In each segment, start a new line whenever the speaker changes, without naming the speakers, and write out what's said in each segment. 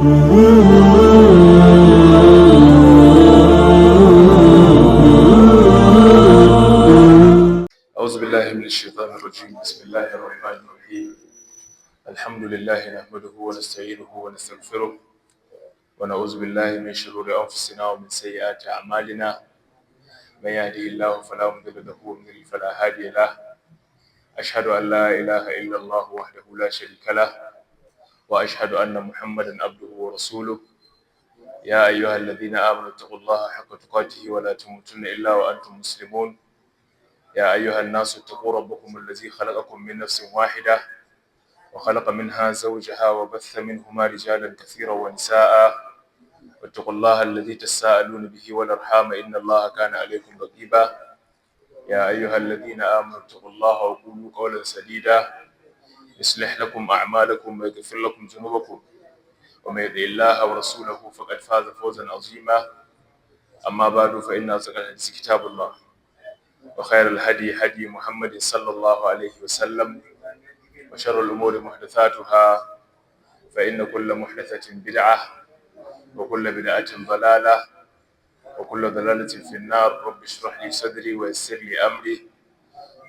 أعوذ بالله من الشيطان الرجيم. بسم الله الرحمن الرحيم. الحمد لله نحمده ونستعينه ونستغفره ونعوذ بالله من شرور أنفسنا ومن سيئات أعمالنا. من يهده الله فلا مضل له ومن يضلل فلا هادي له. أشهد أن لا إله إلا الله وحده لا شريك له وأشهد أن محمدا عبده ورسوله. يا أيها الذين آمنوا اتقوا الله حق تقاته ولا تموتن إلا وأنتم مسلمون. يا أيها الناس اتقوا ربكم الذي خلقكم من نفس واحدة وخلق منها زوجها وبث منهما رجالا كثيرا ونساء. واتقوا الله الذي تساءلون به والأرحام إن الله كان عليكم رقيبا. يا أيها الذين آمنوا اتقوا الله وقولوا قولا سديدا يصلح لكم أعمالكم ويغفر لكم ذنوبكم ومن يطع الله ورسوله فقد فاز فوزا عظيما. أما بعد فإن أصدق الحديث كتاب الله وخير الهدي هدي محمد صلى الله عليه وسلم وشر الأمور محدثاتها فإن كل محدثة بدعة وكل بدعة ضلالة وكل ضلالة في النار. رب اشرح لي صدري ويسر لي أمري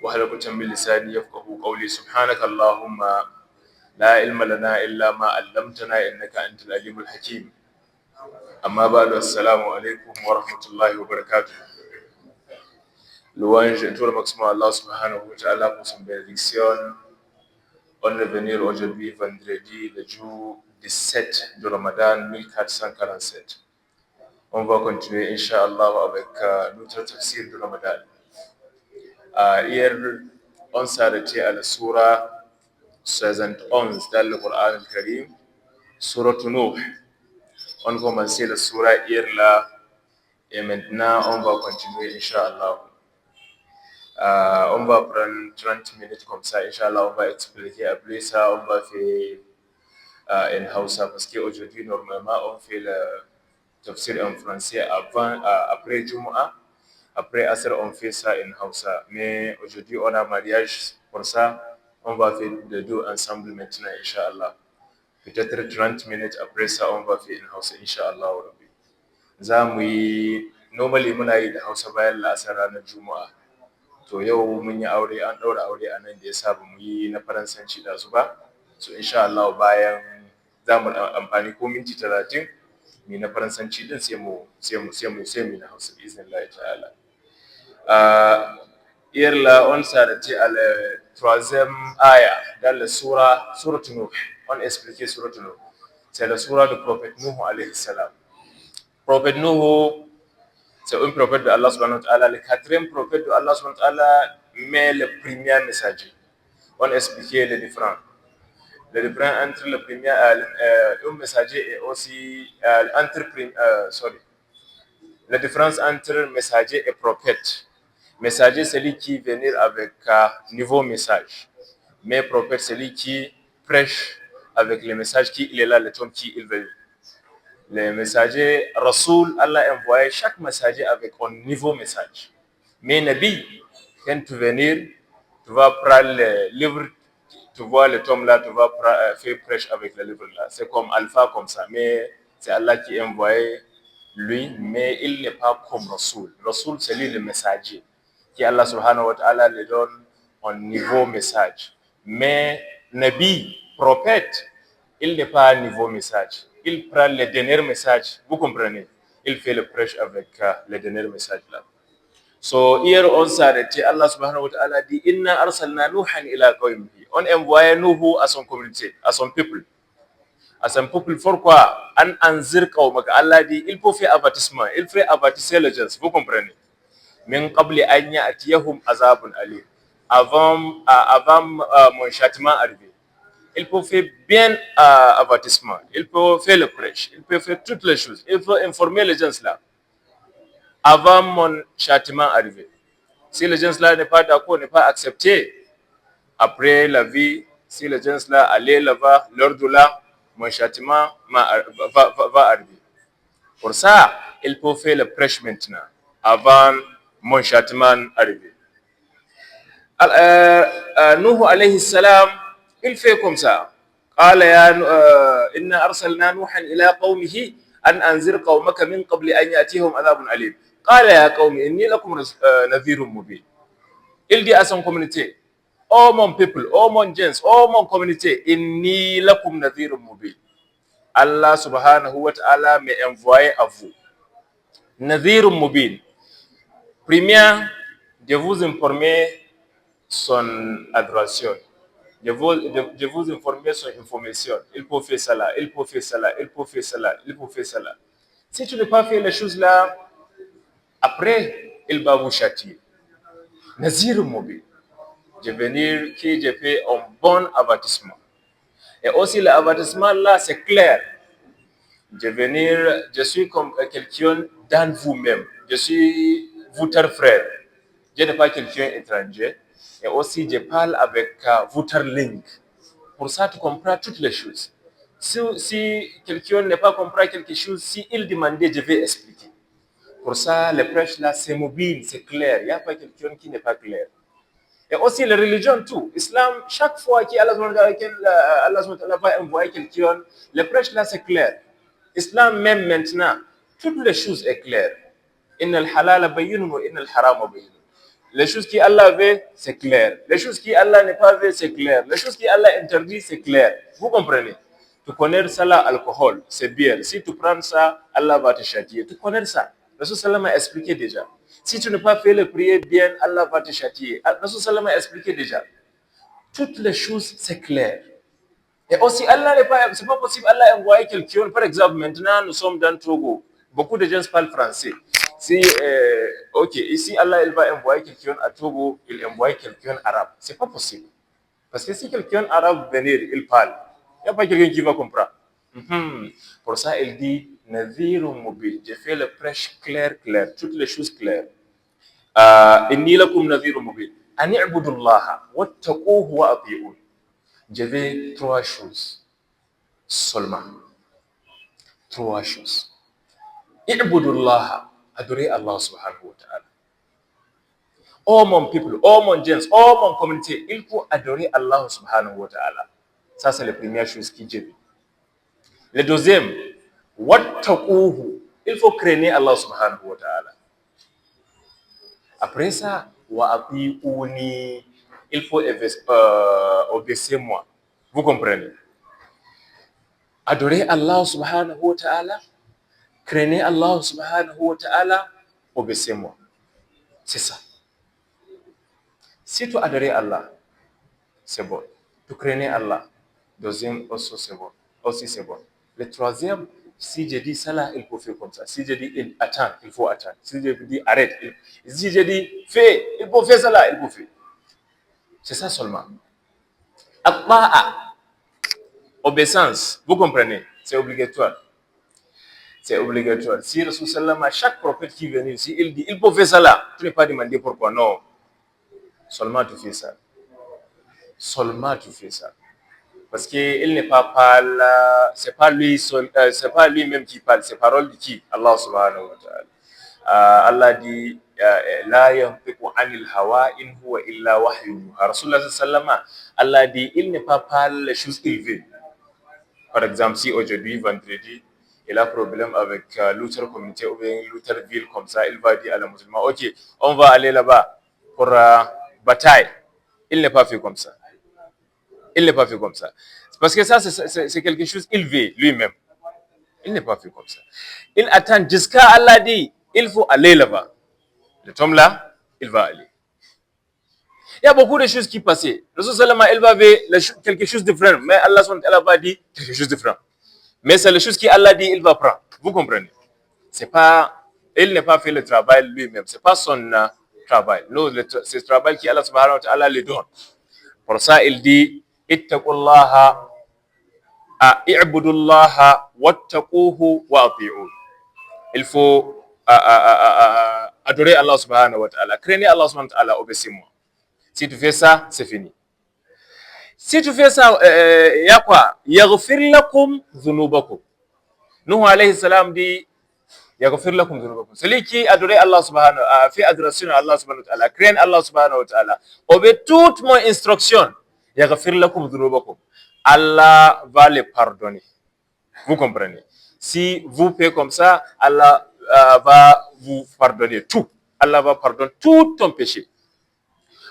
واحلل عقدة من لساني يفقهوا قولي. سبحانك اللهم لا علم لنا إلا ما علمتنا إنك أنت العليم الحكيم. أما بعد السلام عليكم ورحمة الله وبركاته. Louange et tout le maximum à Allah subhanahu wa ta'ala pour son bénédiction. On est venu aujourd'hui vendredi, le jour 17 de Ramadan 1447. On va continuer Inch'Allah avec notre tafsir de Ramadan. Hier, on s'est arrêté à la surah 71 dans le Coran al-Karim, surah Nuh. On commençait la surah hier là et maintenant on va continuer Inch'Allah. On va prendre 30 minutes comme ça, Inch'Allah, on va expliquer. Après ça, on va faire en Hausa parce qu'aujourd'hui, normalement, on fait le tafsir en français après Jumu'ah. Après Asr, on fait ça en Hausa. Mais aujourd'hui, on a mariage pour ça. On va faire les deux ensemble maintenant, Inch'Allah. Peut-être 30 minutes après ça, on va faire en Hausa, Inch'Allah. Normally, muna yi da Hausa bayan la'asar ranar Juma'a. To yau mun yi aure, an ɗaura aure a nan da ya saba mu yi na faransanci da su ba. So insha Allah bayan za mu amfani ko minti 30 mu na faransanci din sai mu na Hausa iznillahi ta'ala. Hier là on s'est arrêté à la troisième aya dans la surah Nuh. On expliquait surah Nuh. C'est la surah du prophète Nuh alayhi salam. Prophète Nuh, c'est un prophète de Allah subhanahu wa ta'ala, le quatrième prophète de Allah subhanahu wa ta'ala, mais le premier messager. On expliquait les différences. Le différence entre le premier, un messager et aussi la différence entre messager et prophète. Messager, c'est lui qui vient avec nouveau message. Mais prophète, c'est lui qui prêche avec le message qui il est là, le temps qui il veut. Les messagers, Rasoul, Allah a envoyé chaque messager avec un nouveau message. Mais Nabi, quand tu venir, tu vas prendre le livre, tu vois le tome là, tu vas faire prêche avec le livre là. C'est comme Alpha, comme ça. Mais c'est Allah qui a envoyé lui, mais il n'est pas comme Rasoul. Rasoul, c'est lui le messager. Qui Allah subhanahu wa ta'ala lui donne un nouveau message. Mais Nabi, prophète, il n'est pas un nouveau message. Il prend le dernier message, vous comprenez? Il fait le prêche avec le dernier message là. So hier on s'est arrêté, Allah subhanahu wa ta'ala dit Inna arsalna Nuhan ila qawmihi. On envoyait Nuhu à son communauté, à son peuple. À son peuple, pourquoi? An anzir qawmaka. Allah dit il faut faire avertissement, il fait avertir les gens, vous comprenez? Min qabli an ya'tiyahum azabun alim. Avant mon châtiment arrivé. Il peut faire bien avertissement, il peut faire le prêche, il peut faire toutes les choses, il faut informer les gens là avant mon châtiment arrivé. Si les gens là n'est pas d'accord, n'est pas accepté, après la vie, si les gens là allaient là-bas, lors de là, mon châtiment va arriver. Pour ça, il peut faire le prêche maintenant, avant mon châtiment arrivé. Nuh alayhi salam, il fait comme ça. قال يا إنا أرسلنا نوحا إلى قومه أن أنذر قومك من قبل أن يأتيهم عذاب أليم قال يا قوم إني لكم نذير مبين. Il dit à son communauté, oh mon people, oh mon gens, oh mon communauté, inni lakum nadhirun mubin. Allah subhanahu wa ta'ala m'a envoyé à vous. Nadhirun mubin. Première, de vous informer son adoration. De vous informer son information. Il peut faire cela, il peut faire cela, il peut faire cela, il peut faire cela. Si tu ne pas fait les choses là, après, il va vous châtier. Nadhirun mubin. De venir qui j'ai fait un bon avertissement. Et aussi l'avertissement là, c'est clair. De venir, je suis comme quelqu'un dans vous-même. Je suis votre frère. Je n'ai pas quelqu'un étranger. Et aussi, je parle avec votre langue. Pour ça, tu comprends toutes les choses. Si quelqu'un n'est pas compris quelque chose, si il demandait, je vais expliquer. Pour ça, le prêche là, c'est mobile, c'est clair. Il n'y a pas quelqu'un qui n'est pas clair. Et aussi la religion, tout. Islam, chaque fois qu'Allah va envoyer quelqu'un, le prêche là, c'est clair. Islam, même maintenant, toutes les choses sont claires. Inna al-halala bayyinun wa inna al-harama bayyinun. Les choses qu'Allah veut, c'est clair. Les choses qu'Allah n'est pas veut, c'est clair. Les choses qu'Allah interdit, c'est clair. Vous comprenez? Tu connais ça, l'alcool, c'est bien. Si tu prends ça, Allah va te châtier. Tu connais ça. Rasul Sallam a expliqué déjà. Si tu n'as pas fait le prier bien, Allah va te châtier. Rasul Sallam a expliqué déjà. Toutes les choses, c'est clair. Et aussi, Allah n'est pas, c'est pas possible, Allah a envoyé quelqu'un. Par exemple, maintenant, nous sommes dans Togo. Beaucoup de gens parlent français. Si, ok, ici, Allah, il va envoyer quelqu'un à Togo, il envoie quelqu'un arabe. C'est pas possible. Parce que si quelqu'un arabe venir, il parle, il n'y a pas quelqu'un qui va comprendre. Pour ça, il dit, Nadhirun mubin. J'ai fait le prêche clair, toutes les choses claires. Inni lakum nadhirun mubin. An i'budullaha wattaquhu wa ati'un. Je vais trois choses seulement. Trois choses. I'budullaha. Adorer Allah subhanahu wa ta'ala. Oh mon people, oh mon gens, oh mon communauté, il faut adorer Allah subhanahu wa ta'ala. Ça, c'est la première chose qui dit. Le deuxième, wattaquhu. Il faut craindre Allah subhanahu wa ta'ala. Après ça, wa ati'uni. Il faut obéir moi. Vous comprenez? Adorer Allah subhanahu wa ta'ala, craindre Allah subhanahu wa ta'ala, obéissez-moi. C'est ça. Si tu adores Allah, c'est bon. Tu crains Allah. Deuxième aussi, c'est bon. Aussi, c'est bon. Le troisième, si je dis ça là, il faut faire comme ça. Si je dis attends, il faut attendre. Si je dis arrête, si je dis fais, il faut faire ça là, il faut faire. C'est ça seulement. Atta'a, obéissance, vous comprenez? C'est obligatoire. C'est obligatoire. Si Rasul Sallam, à chaque prophète qui vient ici, il dit il faut faire ça là. Tu n'es pas demandé pourquoi. Non. Seulement tu fais ça. Seulement tu fais ça. Parce qu'il n'est pas parle, c'est pas lui seul, c'est pas lui-même qui parle, c'est parole de qui? Allah subhanahu wa ta'ala. Allah dit la yantiqu anil hawa in huwa illa wahyun. Rasulullah sallallahu alayhi wa sallam, Allah dit il n'est pas parle les choses qu'il veut. Par exemple, si aujourd'hui, vendredi, il a problème avec l'autre communauté ou bien l'autre ville comme ça, il va dire à la musulman, ok, on va aller là-bas pour bataille. Il n'est pas fait comme ça. Il n'est pas fait comme ça. Parce que ça, c'est quelque chose qu'il veut lui-même. Il n'est pas fait comme ça. Il attend jusqu'à Allah dit, il faut aller là-bas. Le homme là, il va aller. Il y a beaucoup de choses qui passaient. Rasul Salama, il va vers quelque chose de différent. Mais Allah va dire quelque chose de différent. Mais c'est les choses qu'Allah dit, il va prendre. Vous comprenez? C'est pas, il n'a pas fait le travail lui-même. C'est pas son travail. Non, c'est le travail qu'Allah subhanahu wa ta'ala lui donne. Pour ça, il dit, ittaqullaha, i'budullaha, wattaquhu, wa ati'un. Il faut adorer Allah subhanahu wa ta'ala. Craignez Allah subhanahu wa ta'ala, obéissez-moi. Si tu fais ça, c'est fini. Si tu fais ça, il y a quoi? Yaghfir lakum dhunubakum. Nuh alayhi salam dit, Yaghfir lakum dhunubakum. Celui qui adore Allah subhanahu wa ta'ala, fait adoration à Allah subhanahu wa ta'ala, craint Allah subhanahu wa ta'ala, obéit toute mon instruction. Yaghfir lakum dhunubakum. Allah va les pardonner. Vous comprenez? Si vous faites comme ça, Allah va vous pardonner tout. Allah va pardonner tout ton péché.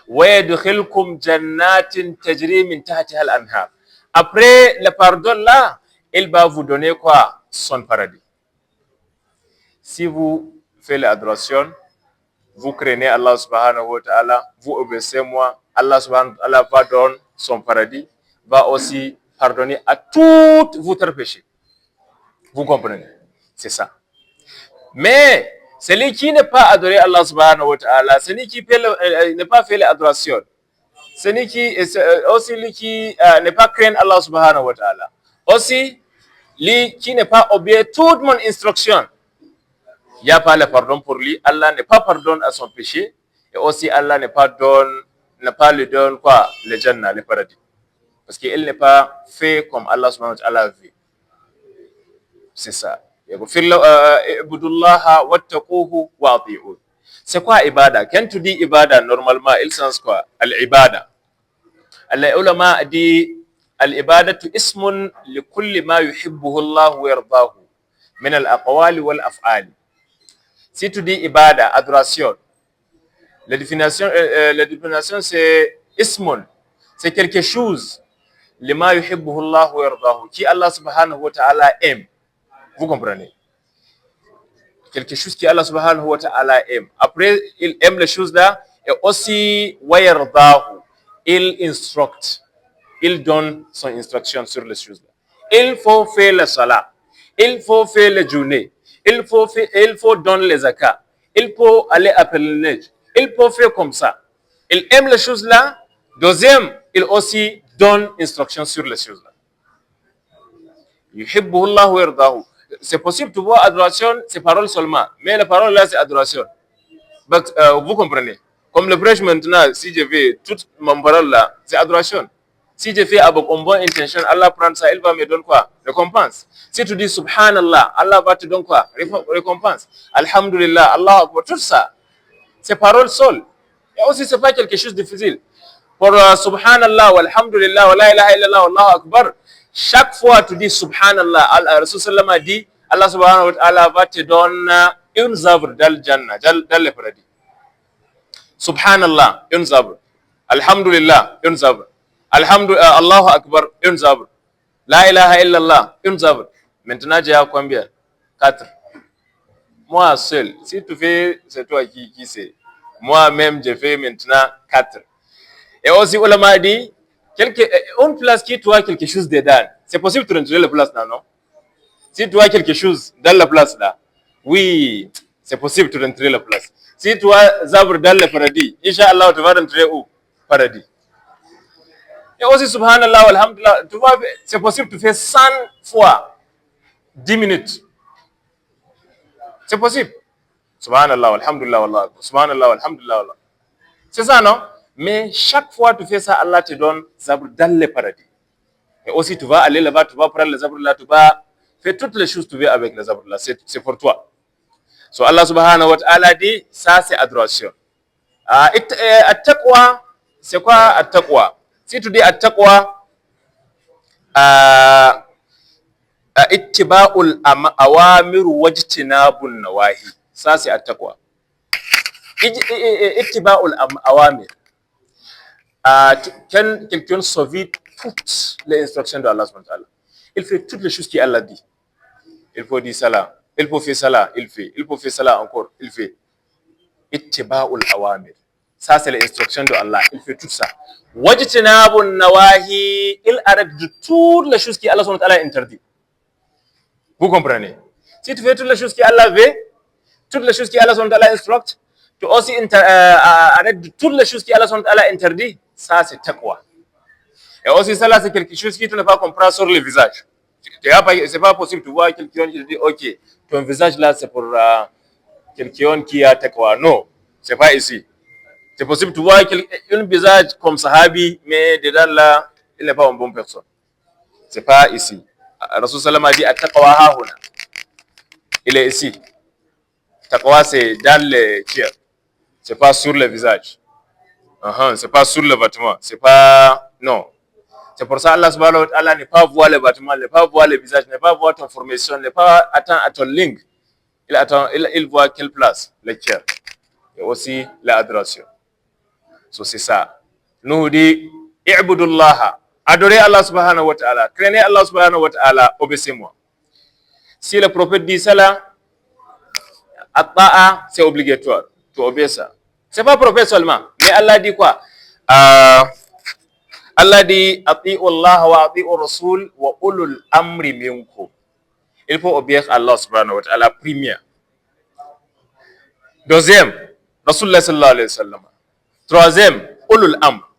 وَيَدْخِلْكُمْ جَنَّاتٍ تَجْرِي مِنْ تَحْتِهَا الْأَنْهَارُ. Après le pardon là, il va vous donner quoi? Son paradis. Si vous faites l'adoration, vous craignez Allah subhanahu wa ta'ala, vous obéissez moi, Allah subhanahu wa ta'ala va donner son paradis, va aussi pardonner à tous votre péché. Vous comprenez? C'est ça. Mais celui qui n'est pas adoré Allah subhanahu wa ta'ala, celui qui n'est pas fait l'adoration, celui qui n'est pas craint Allah subhanahu wa ta'ala, aussi lui qui n'est pas obéi toute mon instruction, il n'y a pas le pardon pour lui. Allah n'est pas pardonne à son péché et aussi Allah n'est pas lui donne quoi? Le Jannah, le paradis. Parce qu'il n'est pas fait comme Allah subhanahu wa ta'ala veut. C'est ça. C'est quoi ibada? Quand tu dis ibada, normalement, il sens quoi? Al-ibada. Al-ulama dit al-ibadatu ismun li kulli ma yuhibbuhu Allah wa yardahu min al-aqwali wal af'ali. Si tu dis ibada, adoration, la définition c'est ismun, c'est quelque chose lima yuhibbuhu Allah wa yardahu, qui Allah subhanahu wa ta'ala aime. Vous comprenez? Quelque chose qui Allah subhanahu wa ta'ala aime. Après, il aime les choses là et aussi wa yardahu, il instructe, il donne son instruction sur les choses là. Il faut faire le salat, il faut faire le jeûner, il faut donner les zakats, il faut aller à pèlerinage, il faut faire comme ça. Il aime les choses là. Deuxième, il aussi donne instruction sur les choses là. Yuhibbuhu Allah wa yardahu. C'est possible, tu vois, adoration, c'est parole seulement. Mais la parole là, c'est adoration. Vous comprenez? Comme le prêche maintenant, si je fais toute mon parole là, c'est adoration. Si je fais avec une bonne intention, Allah prend ça, il va me donner quoi? Récompense. Si tu dis Subhanallah, Allah va te donner quoi? Récompense. Alhamdulillah, Allah Akbar, tout ça. C'est parole seule. Et aussi, c'est pas quelque chose de difficile. Pour Subhanallah, Alhamdulillah, wa la ilaha illallah, Allahu Akbar, chaque fois tu dis Subhanallah, Rasulullah a dit, Allah subhanahu wa ta'ala va te donner une zavre dans le Jannah, dans le paradis. Subhanallah, une zavre. Alhamdulillah, une zavre. Allahu Akbar, une zavre. La ilaha illallah, une zavre. Maintenant, j'ai à combien? 4. Moi seul, si tu fais, c'est toi qui sais. Moi-même, je fais maintenant 4. Et aussi, ulama dit, une place qui tu as quelque chose dedans, c'est possible de rentrer la place là, non? Si tu as quelque chose dans la place là, oui, c'est possible de rentrer la place. Si tu as zabr dans le paradis, Inch'Allah, tu vas rentrer où? Paradis. Et aussi, subhanallah, alhamdulillah, tu vois, c'est possible de faire 100 fois 10 minutes. C'est possible. Subhanallah, alhamdulillah, wallah. Subhanallah, alhamdulillah, wallah. C'est ça, non? Mais chaque fois que tu fais ça, Allah te donne zabr dans le paradis. Et aussi, tu vas aller là-bas, tu vas prendre le zabr là, tu vas faire toutes les choses que tu veux avec le zabr là. C'est pour toi. So Allah subhanahu wa ta'ala dit, ça c'est adoration. At-taqwa, c'est quoi at-taqwa? Si tu dis at-taqwa, ittiba'ul awamir wajtinabun nawahi. Ça c'est at-taqwa. Ittiba'ul awamir. Quand quelqu'un suit toutes les instructions de Allah subhanahu wa ta'ala, il fait toutes les choses qu'Allah dit. Il faut dire ça là. Il faut faire ça là, il fait. Il faut faire ça là encore, il fait. Ittiba'ul awamir. Ça, c'est l'instruction de Allah. Il fait tout ça. Wajtinabun nawahi. Il arrête de toutes les choses qu'Allah subhanahu wa ta'ala interdit. Vous comprenez? Si tu fais toutes les choses qu'Allah veut, toutes les choses qu'Allah subhanahu wa ta'ala instructe, tu aussi arrêtes de toutes les choses qu'Allah subhanahu wa ta'ala interdit. Ça, c'est taqwa. Et aussi, ça là, c'est quelque chose que tu ne peux pas comprendre sur le visage. C'est pas possible, tu vois quelqu'un qui dit, ok, ton visage là, c'est pour quelqu'un qui a taqwa. Non, c'est pas ici. C'est possible, tu vois un visage comme Sahabi, mais dedans là, il n'est pas une bonne personne. C'est pas ici. Rasulullah a dit, at-taqwa hahuna. Il est ici. Taqwa, c'est dans le cœur. C'est pas sur le visage. C'est pas sur le vêtement. C'est pas, non. C'est pour ça Allah subhanahu wa ta'ala n'est pas voir les bâtiments, n'est pas voir les visages, n'est pas voir ton formation, n'est pas attendre à ton ligne. Il voit quelle place? Le cœur. Et aussi l'adoration. So c'est ça. Nous dit, i'budullah. Adorez Allah subhanahu wa ta'ala. Craignez Allah subhanahu wa ta'ala. Obéissez-moi. Si le prophète dit cela, at-ta'a, c'est obligatoire. Tu obéis ça. C'est pas prophète seulement. Mais Allah dit quoi? Allah dit, ati'u Allah wa ati'u Rasul wa ulul amri minkum. Il faut obéir à Allah subhanahu wa ta'ala, première. Deuxième, Rasulullah sallallahu alayhi wa sallam. Troisième, ulul amr.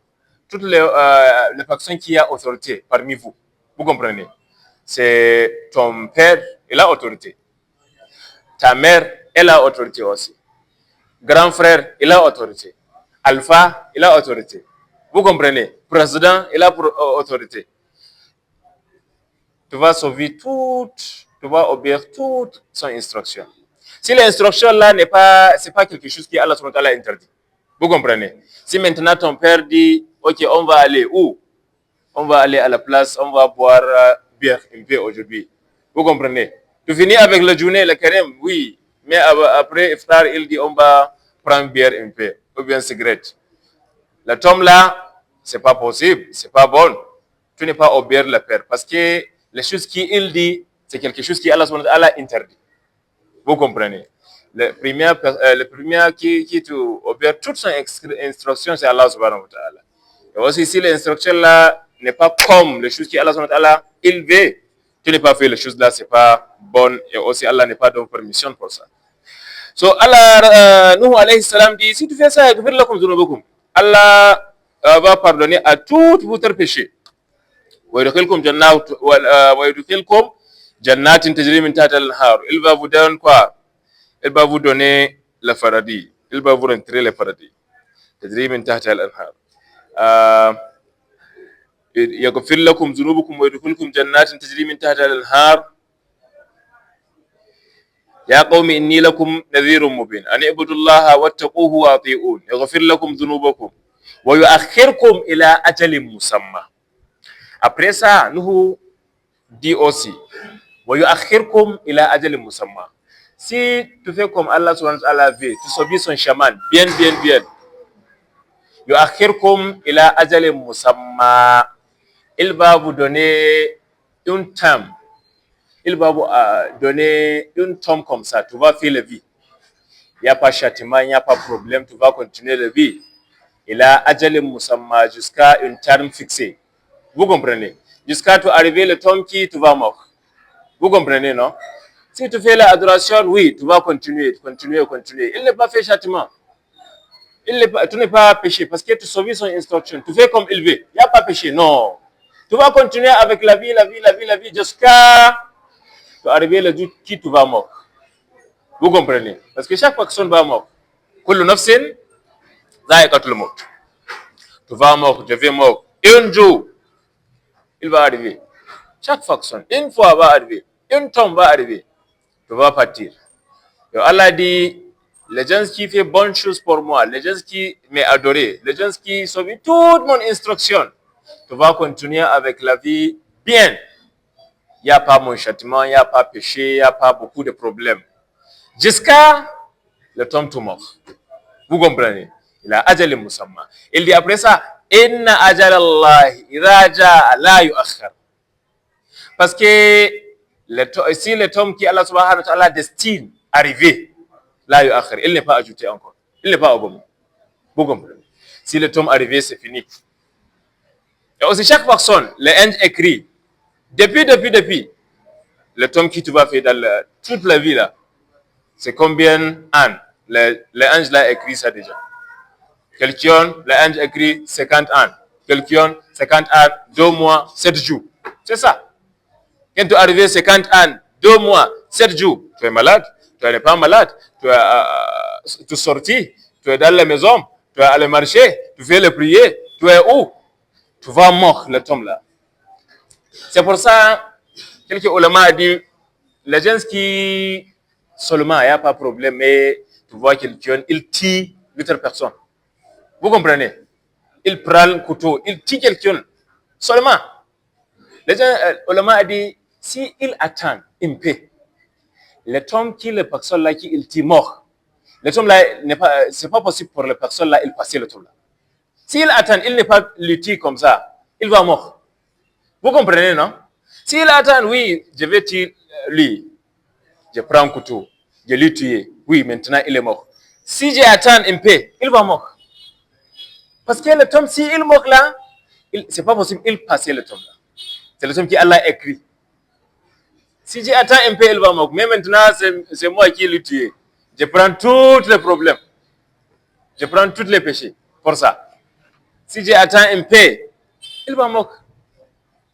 Toutes les personnes qui ont autorité parmi vous. Vous comprenez? C'est ton père, il a autorité. Ta mère, elle a autorité aussi. Grand frère, il a autorité. Alpha, il a autorité. Vous comprenez? Président, il a autorité. Tu vas sauver toutes, tu vas obéir toute son instruction. Si l'instruction là c'est pas quelque chose qui Allah subhanahu wa ta'ala interdit. Vous comprenez? Si maintenant ton père dit, ok, on va aller où? On va aller à la place, on va boire bière un peu aujourd'hui. Vous comprenez? Tu finis avec le journée, le carême, oui. Mais après iftar, il dit, on va prendre bière un peu, ou bien cigarette. Le tome là, c'est pas possible, c'est pas bon. Tu n'es pas obéir le père. Parce que les choses qu'il dit, c'est quelque chose qui Allah subhanahu wa ta'ala interdit. Vous comprenez? Le premier qui te obéit toute son instruction, c'est Allah subhanahu wa ta'ala. Et aussi, si l'instruction là n'est pas comme les choses qui Allah subhanahu wa ta'ala il veut, tu n'es pas fait les choses là, c'est pas bon. Et aussi, Allah n'est pas donné permission pour ça. So, Allah, Nuh alayhi salam dit, si tu fais ça, Allah va pardonner à tous vos péchés. ويدخلكم جنات ويدخلكم جنات تجري من تحتها الأنهار. Il va vous donner quoi? Il va vous donner le paradis. Il va vous rentrer le paradis. تجري من تحتها الأنهار. يغفر لكم ذنوبكم ويدخلكم جنات تجري من تحتها الأنهار. يا قوم إني لكم نذير مبين أن اعبدوا الله واتقوه وأطيعون يغفر لكم ذنوبكم ويؤخركم إلى أجل مسمى. Après ça, nous dit aussi, si tu fais comme Allah subhanahu wa ta'ala veut, tu subis son chaman, bien. Il va vous donner une terme. Il va vous donner une tombe comme ça. Tu vas faire la vie. Il n'y a pas de châtiment, il n'y a pas de problème. Tu vas continuer la vie. Il a ajal musamma jusqu'à une terme fixée. Vous comprenez? Jusqu'à tu arriver le temps qui tu vas mort. Vous comprenez, non? Si tu fais l'adoration, oui, tu vas continuer. Il n'est pas fait châtiment. Tu n'es pas péché parce que tu subis son instruction. Tu fais comme il veut. Il n'y a pas péché, non. Tu vas continuer avec la vie jusqu'à tu arriver le jour qui tu vas mort. Vous comprenez? Parce que chaque personne va mort. Kullu nafsin za'iqatul maut. Tu vas mort, je vais mort. Un jour, il va arriver. Chaque faction, une fois va arriver. Une tombe va arriver. Tu vas partir. Et Allah dit, les gens qui font bonnes choses pour moi, les gens qui m'adorent, les gens qui suivent toute mon instruction, tu vas continuer avec la vie bien. Il n'y a pas mon châtiment, il n'y a pas péché, il n'y a pas beaucoup de problèmes. Jusqu'à le temps tu mort. Vous comprenez? Il a ajal musamma. Il dit après ça, inna ajal Allah iraja la yu'akhkhar. Parce que si le temps qui Allah subhanahu wa ta'ala destine arriver, la yu'akhkhar, il n'est pas ajouté encore. Il n'est pas au bon. Vous comprenez? Si le temps arrivé, c'est fini. Et aussi chaque personne, l'ange écrit, depuis, le temps qui tu vas faire dans toute la vie là, c'est combien d'années? L'ange là écrit ça déjà. Quelqu'un, l'ange écrit 50 ans. Quelqu'un, 50 ans, 2 mois, 7 jours. C'est ça. Quand tu arrives 50 ans, 2 mois, 7 jours, tu es malade, tu n'es pas malade, tu es sorti, tu es dans la maison, tu es allé marcher, tu fais le prier, tu es où? Tu vas mort, le temps là. C'est pour ça, quelques ulama a dit, les gens qui seulement, il n'y a pas de problème, mais tu vois quelqu'un, il tue 8 personnes. Vous comprenez? Il prend le couteau, il tue quelqu'un. Seulement, Les gens, ulama a dit, si il attend une paix, le temps qui les personnes là qui il t'y mort, le temps là n'est pas, c'est pas possible pour les personnes là il passer le temps là. S'il attend, il n'est pas lutté comme ça, il va mort. Vous comprenez, non? S'il attend, oui, je vais tuer lui, je prends un couteau, je l'ai tué, oui, maintenant il est mort. Si j'attends une paix, il va mort. Parce que le temps, si il mort là, c'est pas possible, il passe le temps là. C'est le temps qu'Allah a écrit. Si j'attends un peu, il va mort. Mais maintenant, c'est moi qui l'ai tué. Je prends tous les problèmes. Je prends tous les péchés pour ça. Si j'attends un peu, il va mort.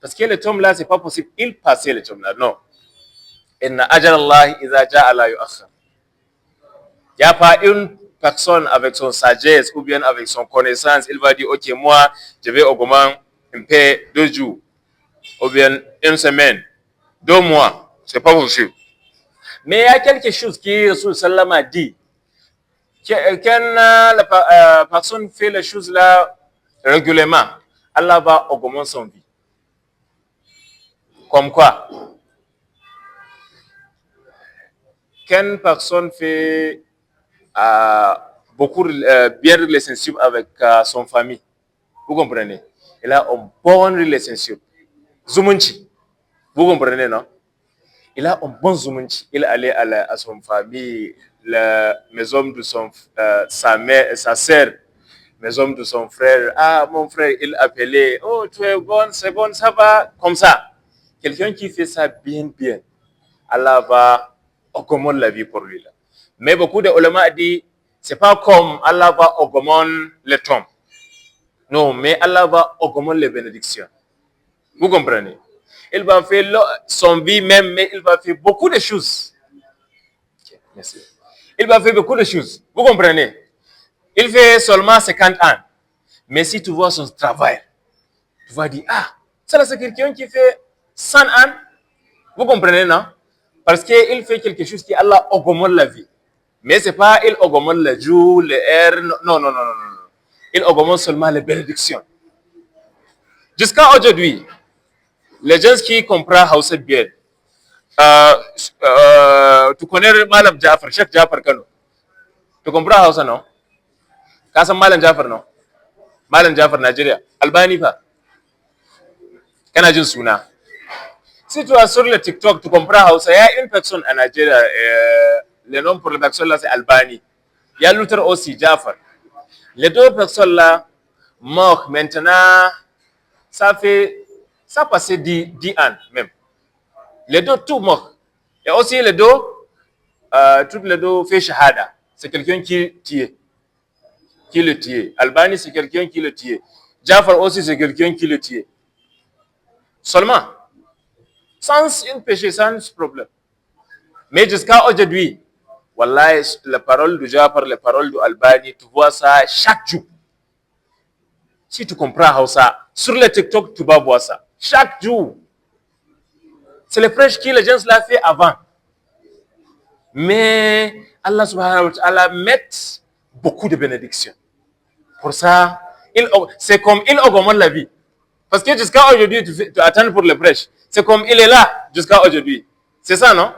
Parce que le tombe là, c'est pas possible. Il passait le tombe là. Non. Inna ajal Allah idha ja'a la yu'akhkhar. Il n'y a pas une personne avec son sagesse ou bien avec son connaissance, il va dire, ok, moi, je vais augmenter un peu 2 jours, ou bien une semaine, 2 mois. C'est pas possible. Mais il y a quelque chose qui Rasul Sallam a dit. Quand la personne fait les choses là régulièrement, Allah va augmenter son vie. Comme quoi? Quand une personne fait beaucoup bien relationship avec son famille, vous comprenez? Il a un bon relationship. Zumunchi. Vous comprenez, non? Il a un bon zumunchi. Il allait à son famille, la maison de sa mère, sa sœur, maison de son frère. Ah, mon frère, il appelait. Oh, tu es bon, c'est bon, ça va. Comme ça. Quelqu'un qui fait ça bien, bien. Allah va augmenter la vie pour lui. Là. Mais beaucoup de ulama dit, c'est pas comme Allah va augmenter le temps. Non, mais Allah va augmenter les bénédictions. Vous comprenez? Il va faire son vie même, mais il va faire beaucoup de choses. Okay, merci. Il va faire beaucoup de choses. Vous comprenez? Il fait seulement 50 ans. Mais si tu vois son travail, tu vas dire, ah, ça c'est quelqu'un qui fait 100 ans. Vous comprenez, non? Parce qu'il fait quelque chose qui Allah augmente la vie. Mais ce n'est pas il augmente le jour, les heures. Non, non, non, non, non. Il augmente seulement les bénédictions. Jusqu'à aujourd'hui, les gens qui comprennent Hausa bien, tu connais Malam Jafar, Cheikh Jafar Kano. Tu comprends Hausa, non? Tu sais Malam Jafar, non? Malam Jafar, Nigeria. Albani, pas. Kana jin suna. Si tu es sur le TikTok, tu comprends Hausa. Il y a une personne à Nigeria, le nom pour la personne là, c'est Albani. Il y a l'autre aussi, Jafar. Les deux personnes là, mortes maintenant, ça passé 10 ans même. Les deux, tout morts. Et aussi les deux, toutes les deux fait shahada. C'est quelqu'un qui le tue. Albani, c'est quelqu'un qui le tue. Jafar aussi, c'est quelqu'un qui le tue. Seulement, sans un péché, sans problème. Mais jusqu'à aujourd'hui, wallahi, la parole de Jafar, la parole de Albani, tu vois ça chaque jour. Si tu comprends ça, sur le TikTok, tu vas voir ça. Chaque jour. C'est le prêche que les gens l'ont fait avant. Mais Allah subhanahu wa ta'ala met beaucoup de bénédictions. Pour ça, c'est comme il augmente la vie. Parce que jusqu'à aujourd'hui, tu attends pour le prêche. C'est comme il est là jusqu'à aujourd'hui. C'est ça, non?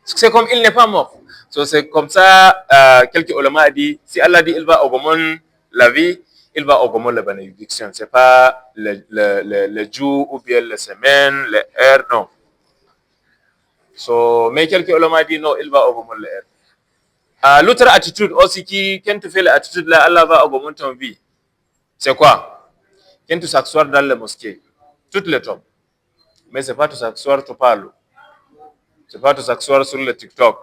C'est comme il n'est pas mort. So, c'est comme ça, quelques ulama a dit, si Allah dit il va augmenter la vie, il va augmenter la bénédiction. Ce n'est pas le jour ou bien les semaines, les heures, non. So, mais quelques ulama dit non, il va augmenter les heures. L'autre attitude aussi, quand tu fais l'attitude là, Allah va augmenter ton vie. C'est quoi? Quand tu s'assois dans la mosquée, tout le temps. Mais ce n'est pas tu s'asseoir, tu parles. Ce n'est pas tu s'asseoir sur le TikTok.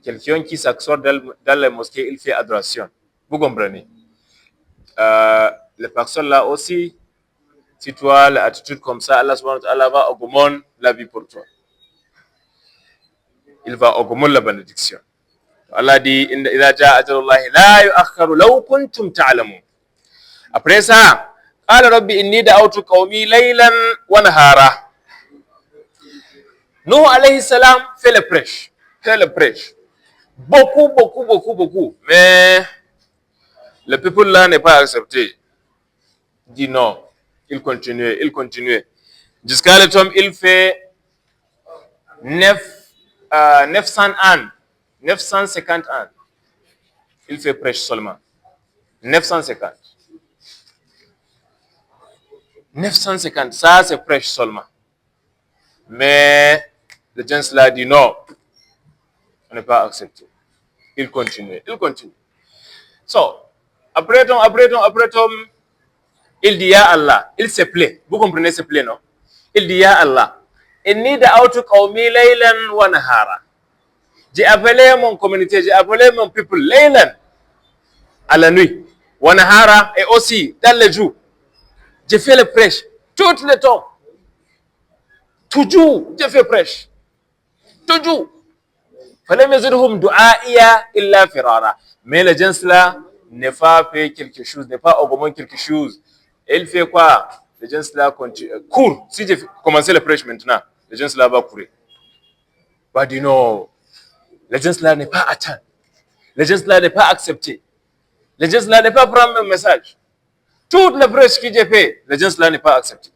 Quelqu'un qui s'assoit dans la mosquée, il fait adoration. Vous comprenez? Les personnes là aussi, si tu as l'attitude comme ça, Allah subhanahu wa ta'ala va augmenter la vie pour toi. Il va augmenter la bénédiction. Allah dit, idha ja'a ajalullahi la yu'akhkharu law kuntum ta'lamun. Après ça, qala rabbi inni da'awtu qawmi laylan wa nahara. Nuh alayhi salam fait le prêche. Beaucoup. Mais le peuple là n'est pas accepté. Dit non. Il continuait, il continuait. Jusqu'à le temps, il fait 900 ans, 950 ans. Il fait prêche seulement. 950. 950, ça c'est prêche seulement. Mais le gens là dit non, on n'est pas accepté. Il continue, il continue. So, après ton, il dit ya Allah, il se plaît. Vous comprenez se plaît, non? Il dit ya Allah, inni da'awtu qawmi laylan wa nahara. J'ai appelé mon communauté, j'ai appelé mon peuple laylan, à la nuit, wa nahara, et aussi dans le jour. J'ai fait le prêche tout le temps. Toujours, j'ai fait prêche. Toujours. فلم يزدهم دعائي إلا فرارا. Mais le gens là n'est pas fait quelque chose, n'est pas augmenté quelque chose. Il fait quoi? Le gens là court. Si j'ai commencé le prêche maintenant, le gens là va courir. Va dire non, le gens là n'est pas atteint. Le gens là n'est pas accepté. Le gens là n'est pas prendre le message. Toute la prêche que j'ai fait, le gens là n'est pas accepté.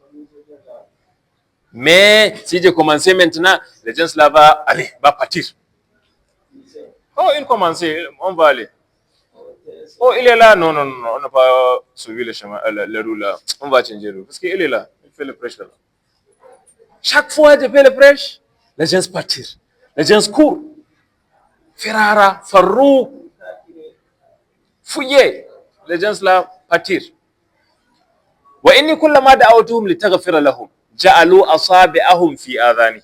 Mais si j'ai commencé maintenant, le gens là va partir. Oh, il commence, on va aller. Oh, il est là. Non, non, non, on n'a pas suivi le chemin, le roue là. On va changer le roue. Parce qu'il est là. Il fait le prêche là. Chaque fois que je fais le prêche, les gens partent. Les gens courent. Ferrara, Farouk, fouillé. Les gens là partent. وإني كلما دعوتهم لتغفر لهم جعلوا أصابعهم في آذانهم.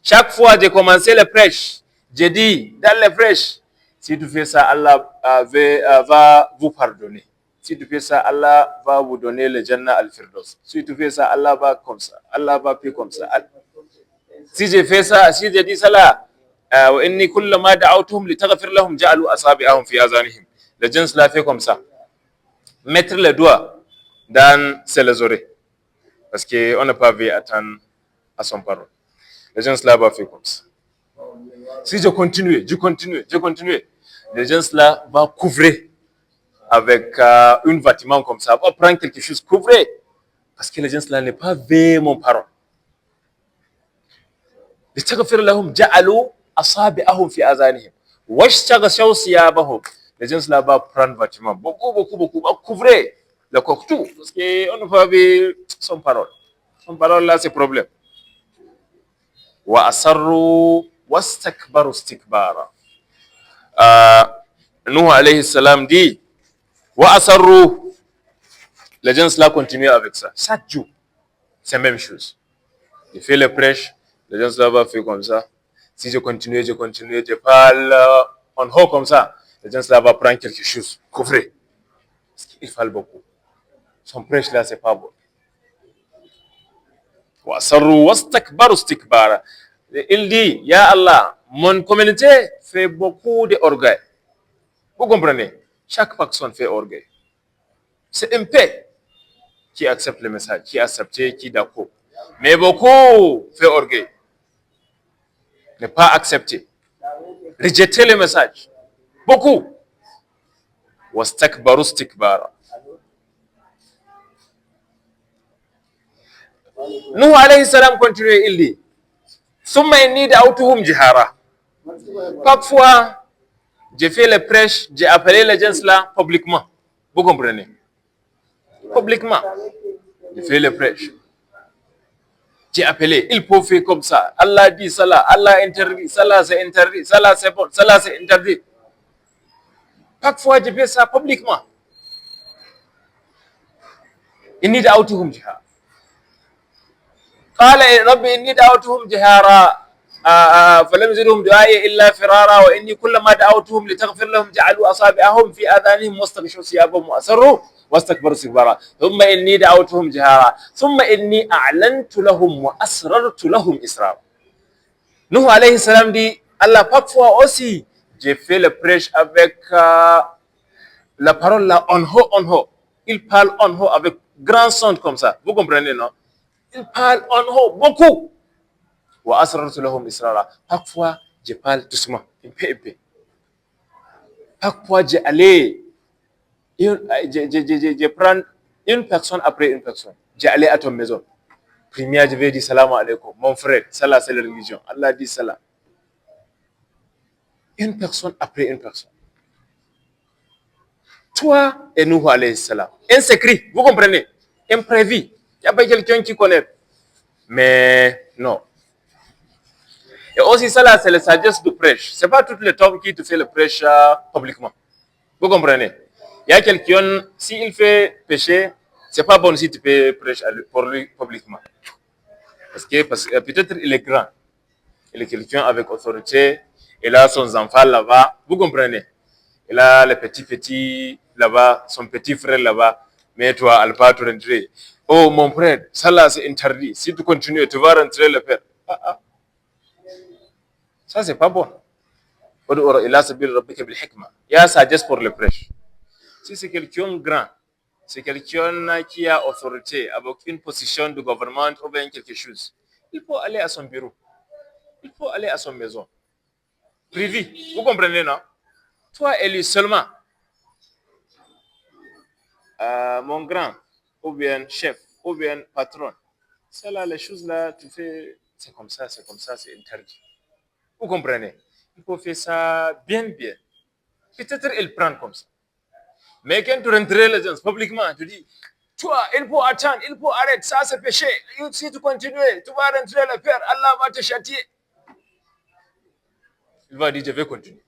Chaque fois que j'ai commencé le prêche, j'ai dit dans le prêche, si tu fais ça, Allah va vous pardonner. Si tu fais ça, Allah va vous donner le Jannah al-Firdaus. Si tu fais ça, Allah va comme ça. Allah va faire comme ça. Si j'ai fait ça, si j'ai dit ça là, وإني كلما دعوتهم لتغفر لهم جعلوا أصابعهم في آذانهم. Le gens l'a fait comme ça. Mettre le doigt dans ses oreilles. Parce qu'on n'a pas vu attendre à son parole. Les gens là vont faire comme ça. Si je continue, les gens là vont couvrir avec un vêtement comme ça, va prendre quelque chose, couvrir. Parce que les gens là n'ont pas vu mon parole. لتغفر لهم جعلوا أصابعهم في آذانهم واستغشوا ثيابهم. Les gens là vont prendre vêtement, beaucoup, va couvrir le corps tout. Parce qu'on n'a pas vu son parole. Son parole là, c'est problème. وأصروا واستكبروا استكبارا. Nuh alayhi salam dit وأصروا. Les gens là continuent avec ça. Chaque jour, c'est la même chose. Il fait le prêche, les gens là vont faire comme ça. Si je continue, je parle en haut comme ça, les gens là vont prendre quelque chose, couvrir. Parce qu'il parle beaucoup. Son prêche là, c'est pas bon. وأصروا واستكبروا استكبارا. Il dit, Ya Allah, mon communauté fait beaucoup d'orgueil. Vous comprenez? Chaque personne fait orgueil. C'est un peu qui accepte le message, qui accepte, qui est d'accord. Mais beaucoup fait orgueil. Ne pas accepter. Rejeter le message. Beaucoup. واستكبروا استكبارا. Nuh alayhi salam continue, il dit ثم إني دعوتهم جهارا. Parfois, j'ai fait le prêche, j'ai appelé les gens là publiquement. Vous comprenez? Publiquement. J'ai fait le prêche. J'ai appelé, il faut faire comme ça. Allah dit ça là, Allah interdit, ça là c'est interdit, ça là c'est bon, ça là c'est interdit. Parfois, j'ai fait ça publiquement. إني دعوتهم جهارا. قال ربي إني دعوتهم جهارا فلم يزدهم دعائي إلا فرارا وإني كلما دعوتهم لتغفر لهم جعلوا أصابعهم في آذانهم واستغشوا ثيابهم وأسروا واستكبروا استكبارا ثم إني دعوتهم جهارا ثم إني أعلنت لهم وأسررت لهم إسرارا. Nuh alayhi salam dit Allah parfois aussi j'ai fait le prêche avec la parole là en haut. Il parle en haut avec grand son comme ça. Vous comprenez, non? Il parle en haut beaucoup. Parfois, je parle doucement, un peu. Parfois, je prends une personne après une personne. j'ai allé à ton maison. Première, je vais dire salam alaikum. Mon frère, salah c'est la religion. Allah dit salam. Une personne après une personne. Toi et nous, alayhi salam. Un secret, vous comprenez? Imprévu. Il n'y a pas quelqu'un qui connaît. Mais non. Et aussi, ça là, c'est la sagesse de prêche. Ce n'est pas tout le temps qui te fait le prêche publiquement. Vous comprenez? Il y a quelqu'un, s'il fait péché, ce n'est pas bon si tu peux prêcher pour lui publiquement. Parce que peut-être il est grand. Il est quelqu'un avec autorité. Il a son enfant là-bas. Vous comprenez? Il a le petit là-bas, son petit frère là-bas. Mais toi, Alpha, tu rentrer. Oh, mon frère, ça là, c'est interdit. Si tu continues, tu vas rentrer le père. Ça, c'est pas bon. Il a il y a sagesse pour le prêche. Si c'est quelqu'un grand, c'est quelqu'un qui a autorité, avec une position de gouvernement ou bien quelque chose, il faut aller à son bureau. Il faut aller à son maison. Privé. Vous comprenez, non? Toi et lui seulement. Mon grand, ou bien chef, ou bien patron. Ça là, les choses là, tu fais, c'est comme ça, c'est interdit. Vous comprenez? Il faut faire ça bien, bien. Peut-être il prend comme ça. Mais quand tu rentres les gens publiquement, tu dis, toi, il faut attendre, il faut arrêter, ça c'est péché. Si tu continues, tu vas rentrer le Père, Allah va te châtier. Il va dire, je vais continuer.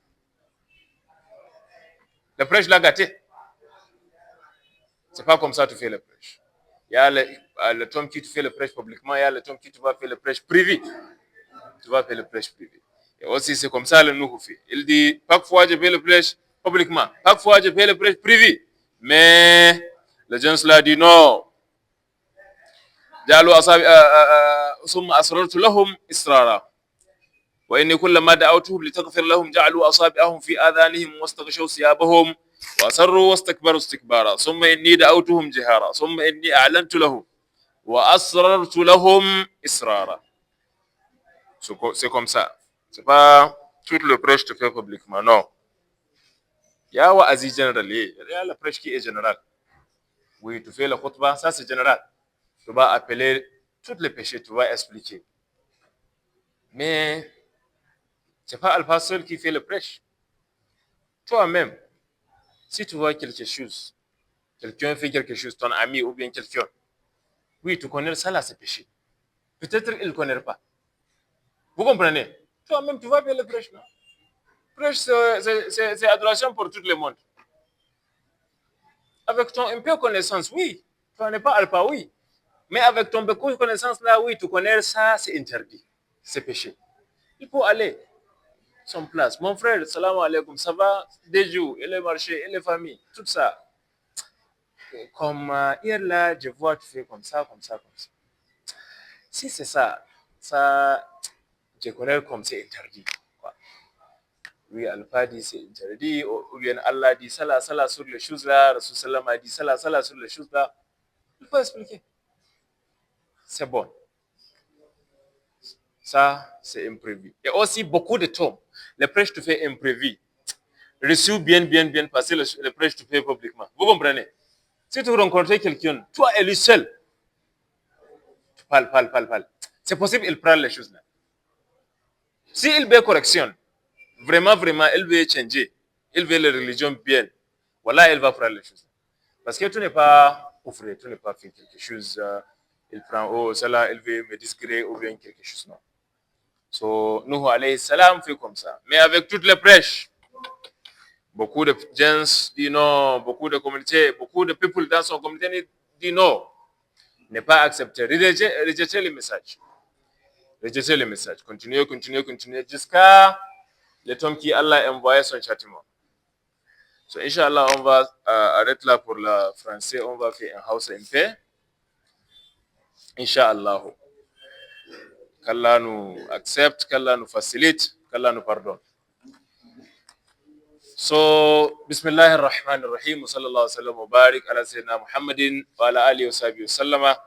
Le prêche l'a gâté. C'est pas comme ça que tu fais le prêche. Il y a le temps qui te fait le prêche publiquement, il y a le temps qui tu vas faire le prêche privé. Tu vas faire le prêche privé. Et aussi, c'est comme ça le nous fait. Il dit, parfois je fais le prêche publiquement, parfois je fais le prêche privé. Mais les gens là dit non. جعلوا أصابع ثم أصررت لهم إصرارا وإني كلما دعوتهم لتغفر لهم جعلوا أصابعهم في آذانهم واستغشوا ثيابهم وأصروا واستكبروا استكبارا ثم إني دعوتهم جهارا ثم إني أعلنت لهم وأصررت لهم إصرارا. C'est comme ça. C'est pas tout le prêche te fait publiquement, non. Il y a wa'azi général, il y a le prêche qui est général. Oui, tu fais le khutbah, ça c'est général. Tu vas appeler tous les péchés, tu vas expliquer. Mais ce n'est pas Alpha seul qui fait le prêche. Toi-même, si tu vois quelque chose, quelqu'un fait quelque chose, ton ami ou bien quelqu'un, oui, tu connais ça là, c'est péché. Peut-être il ne connaît pas. Vous comprenez? Toi-même, tu vas faire le prêche, non? Prêche, c'est adoration pour tout le monde. Avec ton un peu connaissance, oui. Tu n'es pas Alpha, oui. Mais avec ton beaucoup de connaissance là, oui, tu connais ça, c'est interdit. C'est péché. Il faut aller son place. Mon frère, salam alaikum, ça va des jours, et le marché, et les familles, tout ça. Comme hier là, je vois, tu fais comme ça, comme ça, comme ça. Si c'est ça, je connais comme c'est interdit. Quoi. Oui, Alpha dit c'est interdit, ou bien Allah dit ça sur les choses là, Rasul Sallam a dit ça sur les choses là. Il faut expliquer. C'est bon. Ça, c'est imprévu. Et aussi, beaucoup de temps, le prêche te fait imprévu. Reçu bien passer, le prêche te fait publiquement. Vous comprenez? Si tu rencontres quelqu'un, toi et lui seul, tu parles. C'est possible qu'il prend les choses là. S'il veut correction, vraiment, il veut changer, il veut la religion bien, voilà, il va prendre les choses. Parce que tu n'es pas offert, tu n'es pas fait quelque chose, il prend, oh, cela, il veut me discret ou bien quelque chose, non. So, Nuhu alayhi salam fait comme ça. Mais avec toutes les prêches, beaucoup de gens disent non, beaucoup de communautés, beaucoup de people dans son communauté disent non, n'est pas accepté. Rejeter le message. Rejeter le message. Continuez jusqu'à le temps qui Allah a envoyé son châtiment. So, Inch'Allah, on va arrêter là pour le français. On va faire un house en paix. Inch'Allah. Qu'Allah nous accepte, qu'Allah nous facilite, qu'Allah nous pardonne. So, Bismillahir Rahmanir Rahim, sallallahu alaihi wa sallam, wa barik ala sayyidina Muhammadin wa ala alihi wa sahbihi wa sallama.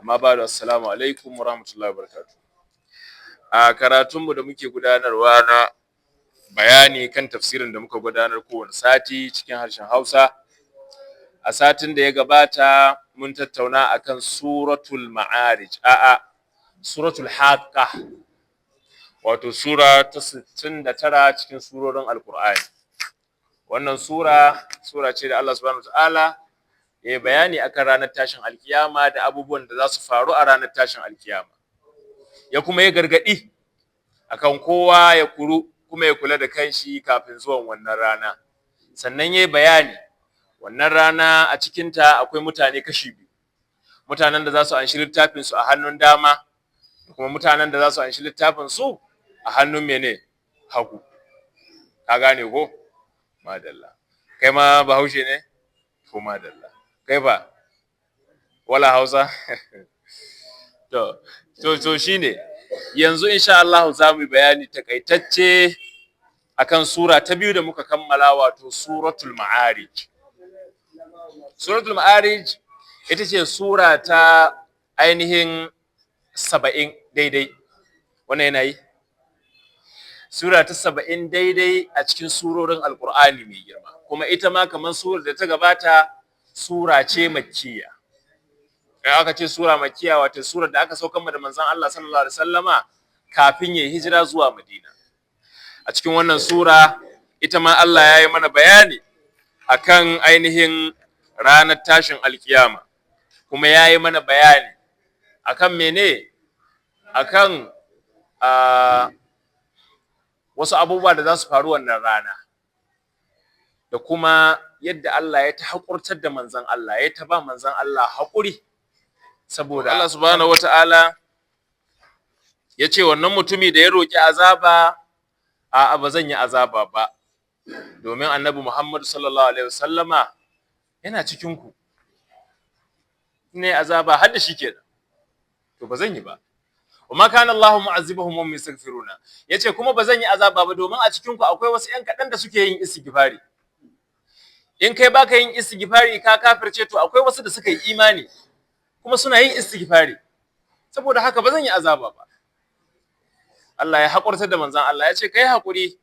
Amma ba'du, assalamu alaikum wa rahmatullahi wa barakatuh. A karatunmu da muke gudanarwa na bayani kan tafsirin da muka gudanar kowane sati cikin harshen Hausa, a satin da ya gabata mun tattauna akan suratul ma'arij suratul haqqa, wato sura ta 69 cikin surorin alqur'ani. Wannan sura ce da Allah subhanahu wataala ya bayani akan ranar tashin alkiyama da abubuwan da za su faru a ranar tashin alkiyama, ya kuma yi gargadi akan kowa ya kuru kuma ya kula da kanshi kafin zuwan wannan rana. Sannan yayi bayani wannan rana a cikinta akwai mutane kashi biyu, mutanen da za su anshi littafin su a hannun dama da kuma mutanen da za su anshi littafin su a hannun mene hagu. Ka gane ko? Madalla. Kai ma Bahaushe ne? Ko madalla. Kai ba? Wala Hausa? to shine yanzu insha Allah za mu yi bayani takaitacce akan sura ta biyu da muka kammala, wato suratul ma'arij. Suratul ma'arij ita ce sura ta ainihin 70 daidai. Wannan yana yi? Sura ta 70 daidai a cikin surorin Alƙur'ani mai girma. Kuma ita ma kamar surar da ta gabata sura ce makkiya. Kai aka ce sura makkiya wato surar da aka saukar da manzon Allah sallallahu alaihi wasallama kafin ya hijira zuwa Madina. A cikin wannan sura ita ma Allah ya yi mana bayani akan ainihin ranar tashin alkiyama, kuma ya yi mana bayani akan mene, akan wasu abubuwa da za su faru wannan rana, da kuma yadda Allah ya ta haƙurtar da manzon Allah, ya ta ba manzon Allah haƙuri, saboda Allah subhanahu wata'ala ya ce wannan mutumi da ya roƙi azaba, a'a ba zan yi azaba ba, domin annabi Muhammad sallallahu alaihi wasallama yana cikin ku. Ne azaba har da shi kenan, to ba zan yi ba. Wama kana Allahu mu'azzibahum wa hum yastaghfiruna. Yace kuma ba zan yi azaba ba domin a cikin ku akwai wasu ƴan kaɗan da suke yin istighfari. In kai baka yin istighfari ka kafirce, to akwai wasu da suka yi imani kuma suna yin istighfari. Saboda haka ba zan yi azaba ba. Allah ya haƙurtar da manzon Allah, ya ce kai haƙuri,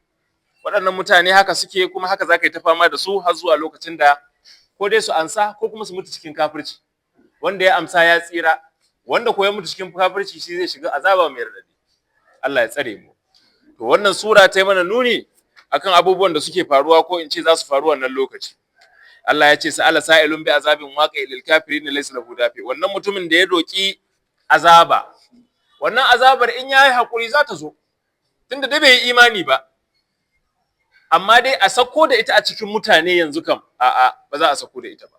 waɗannan mutane haka suke, kuma haka za ka yi ta fama da su har zuwa lokacin da ko dai su ansa ko kuma su mutu cikin kafirci. Wanda ya amsa ya tsira, wanda ko ya mutu cikin kafirci shi zai shiga azaba mai radadi. Allah ya tsare mu. To wannan sura ta yi mana nuni akan abubuwan da suke faruwa, ko in ce za su faru wannan lokaci. Allah ya ce sa'ala sa'ilun bi azabin waqi'il lil kafirin laysa lahu dafi. Wannan mutumin da ya roki azaba, wannan azabar in yayi hakuri za ta zo, tunda dai bai yi imani ba. Amma dai a sako da ita a cikin mutane yanzu kam a'a ba za a sako da ita ba.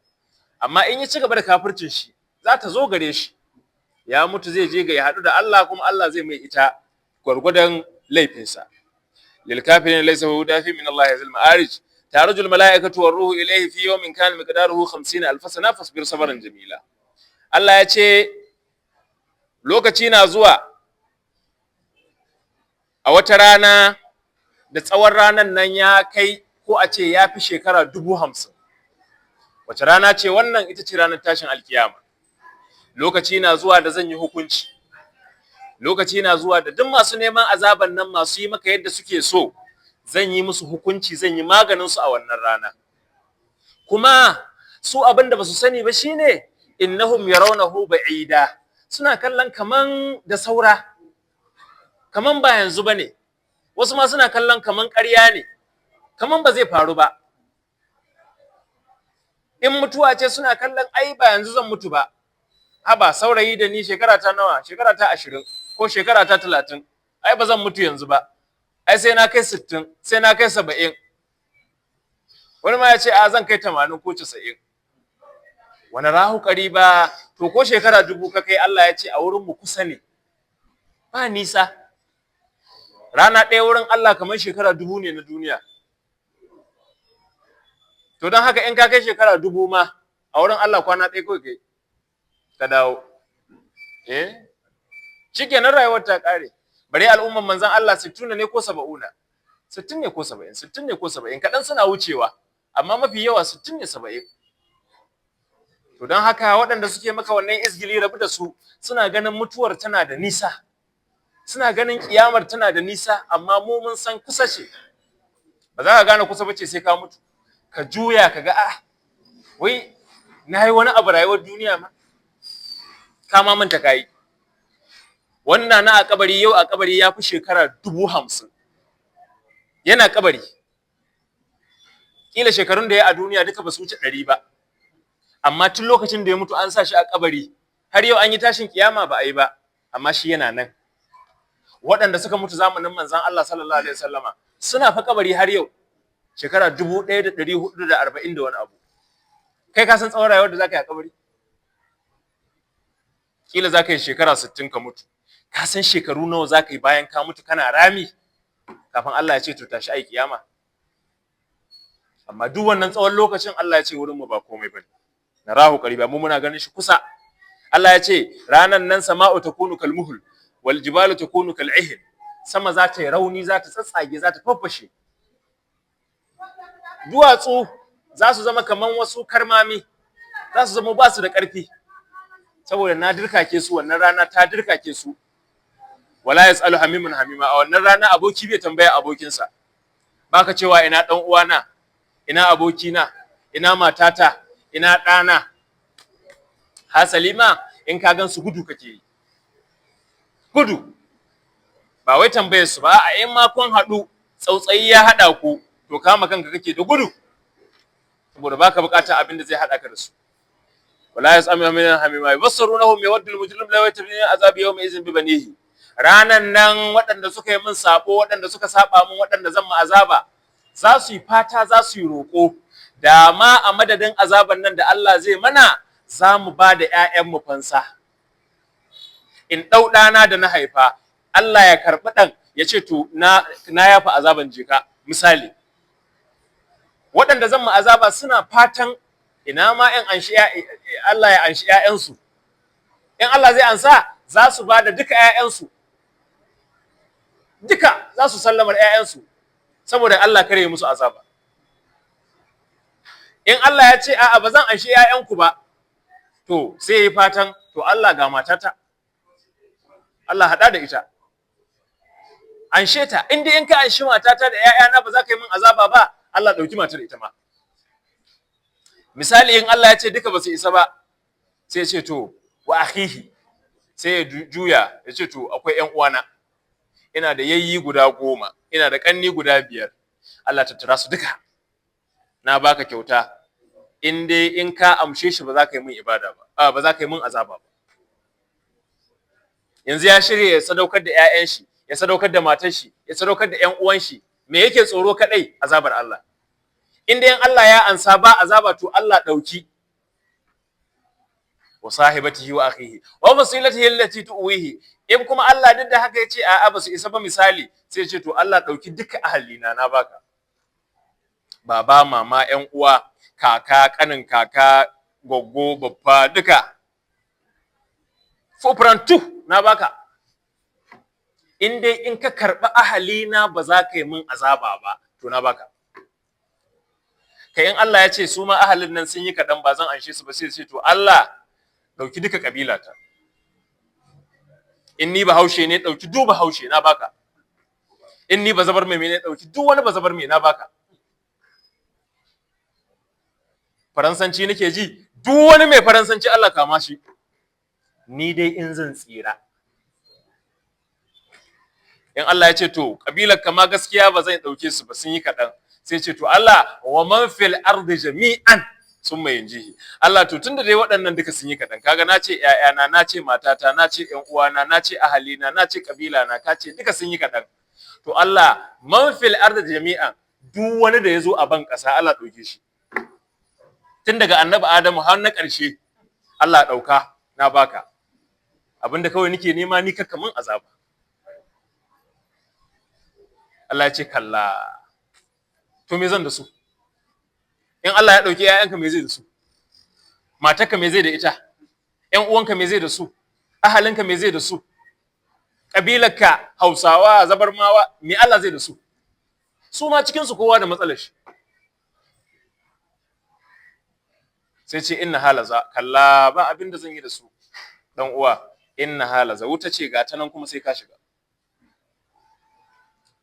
Amma in ya ci gaba da kafircin shi za ta zo gare shi, ya mutu zai je ga ya haɗu da Allah, kuma Allah zai mai ita gwargwadon laifinsa. Lil kafirin laysa lahu dafi min Allah yazil ma'arij tarujul mala'ikatu war ruhu ilayhi fi yawmin kana miqdaruhu 50,000 sana fasbir sabran jamila. Allah ya ce lokaci na zuwa a wata rana da tsawon ranan nan ya kai, ko a ce ya fi shekara 50,000. Wace rana ce wannan? Ita ce ranar tashin alkiyama. Lokaci na zuwa da zan yi hukunci, lokaci na zuwa da duk masu neman azaban nan, masu yi maka yadda suke so, zan yi musu hukunci, zan yi maganin su a wannan rana. Kuma su abin da basu sani ba shine innahum yarawnahu ba'ida, suna kallon kaman da saura, kaman ba yanzu bane. Wasu ma suna kallon kaman ƙarya ne, kaman ba zai faru ba. In mutuwa ce suna kallon ai ba yanzu zan mutu ba. Haba saurayi da ni shekara ta nawa? Shekara ta 20 ko shekara ta 30. Ai ba zan mutu yanzu ba. Ai sai na kai 60, sai na kai 70. Wani ma ya ce a zan kai 80 ko 90. Wani rahu qariba, to ko shekara 1000 ka kai, Allah ya ce a wurin mu kusa ne. Ba nisa. Rana ɗaya wurin Allah kamar shekara 1000 ne na duniya. To don haka in ka kai shekara 1000 ma a wurin Allah kwana ɗaya kawai kai ka dawo. Shikenan rayuwar ta kare. Bare al'umman manzon Allah 60 ne ko 70? 60 ne ko 70? 60 ne ko 70? Kadan suna wucewa, amma mafi yawa 60 ne 70. To don haka waɗanda suke maka wannan izgili rabu da su, suna ganin mutuwar tana da nisa, suna ganin kiyamar tana da nisa, amma mu mun san kusa ce. Ba za ka gane kusa bace sai ka mutu, ka juya ka ga wai na yi wani abu rayuwar duniya ma ka ma manta kai. Wannan na a kabari yau a kabari ya fi shekara 50,000 yana kabari, kila shekarun da ya a duniya duka ba su wuce 100 ba, amma tun lokacin da ya mutu an sa shi a kabari har yau an yi tashin kiyama ba a yi ba, amma shi yana nan. Waɗanda suka mutu zamanin manzon Allah sallallahu alaihi wasallama suna fa kabari har yau, shekara 1440 da wani abu. Kai ka san tsawon rayuwar da zaka yi a kabari? Kila zaka yi shekara 60 ka mutu. Ka san shekaru nawa zaka yi bayan ka mutu kana rami kafin Allah ya ce to tashi ai kiyama? Amma duk wannan tsawon lokacin Allah ya ce wurin mu ba komai bane. Narahu qariba, mu muna ganin shi kusa. Allah ya ce ranan nan sama'u takunu kalmuhul wal jibalu takunu kal'ihin. Sama za ta yi rauni, za ta tsatsage, za ta faffashe. Duwatsu za su zama kaman wasu karmami, za su zama ba su da ƙarfi saboda na dirkake su, wannan rana ta dirkake su. Wala yasalu hamimun hamima, a wannan rana aboki bai tambaya abokinsa. Baka cewa ina dan uwana, ina abokina, ina matata, ina ɗana. Hasalima in ka gan su gudu kake yi, gudu. Ba wai tambayar su ba, a in ma kun haɗu tsautsayi ya haɗa ku, to kama kanka kake da gudu saboda baka bukatar abin da zai haɗa ka da su. Wala yasamu min hamima yabsarunahum yawaddu al-mujrim la yatabina azab yawma izin bi banihi. Ranan nan waɗanda suka yi min sabo, waɗanda suka saba min, waɗanda zan mu azaba, za su yi fata, za su yi roƙo da ma a madadin azaban nan da Allah zai mana, za mu ba da ‘ya'yanmu fansa. In ɗau ɗana da na haifa, Allah ya karɓi ɗan ya ce to na yafa azaban jika. Misali, waɗanda zan mu azaba suna fatan ina ma Allah ya anshi ‘ya'yansu. In Allah zai ansa, za su ba da duka ‘ya'yansu. Duka za su sallamar ‘ya'yansu saboda Allah kare musu azaba. In Allah ya ce a'a ba zan anshi ‘ya'yanku ba, to sai yi fatan to Allah ga matata, Allah haɗa da ita, anshe ta. In dai in ka anshi matata da ‘ya'yana ba za ka yi min azaba ba, Allah ɗauki matar ita ma. Misali, in Allah ya ce duka ba su isa ba, sai ya ce to wa akhihi, sai ya juya ya ce to akwai ‘yan uwana, ina da yayyi guda 10, ina da ƙanni guda 5, Allah tattara su duka na baka kyauta, in dai in ka amshe shi ba za ka yi min ibada ba, ba za ka yi min azaba ba. Yanzu ya shirya ya sadaukar da ƴaƴan shi, ya sadaukar da matar shi, ya sadaukar da ƴan uwan shi. Me yake tsoro kadai? Azabar Allah. In dai Allah ya ansa ba azaba, to Allah dauki wa sahibatihi wa akhihi wa fasilatihi allati tuwihi. In kuma Allah duk da haka yace a'a ba su isa ba, misali, sai ya ce to Allah dauki duka ahalina na baka. Baba, mama, ƴan uwa, kaka, kanin kaka, goggo, babba, duka. Fofrantu na baka. In dai in ka karɓi ahalina ba za ka yi min azaba ba, to na baka. Kai in Allah ya ce su ma ahalin nan sun yi kaɗan ba zan anshe su ba, sai ce to Allah ɗauki duka ƙabilata. In ni Bahaushe ne, ɗauki duk Bahaushe na baka. In ni bazabar mai ne, ɗauki duk wani bazabar mai na baka. Faransanci nake ji, duk wani mai Faransanci Allah kama shi. Ni dai in zan tsira. In Allah ya ce to kabilar kama gaskiya ba zan dauke su ba, sun yi kadan, sai ce to Allah wa man fil ardi jami'an summa yanjihi. Allah to tunda dai waɗannan duka sun yi kadan, kaga na ce ƴaƴana, na ce matata, na ce ƴan uwana, na ce ahalina, na ce kabila na, ka ce duka sun yi kadan. To Allah man fil ardi jami'an, duk wani da yazo a ban kasa Allah dauke shi. Tun daga annabi Adamu har na ƙarshe, Allah dauka na baka. Abinda kawai nake nema ni kakka min azaba. Allah ya ce kalla, to me zan da su? In Allah ya dauki ƴaƴanka, me zai da su? Matarka me zai da ita? ƴan uwanka me zai da su? Ahalinka me zai da su? Kabilarka Hausawa, Zabarmawa, me Allah zai da su? Su ma cikin su kowa da matsalar shi. Sai ce inna halaza, kalla, ba abin da zan yi da su. Dan uwa, inna halaza, wuta ce ga ta nan kuma sai ka shiga.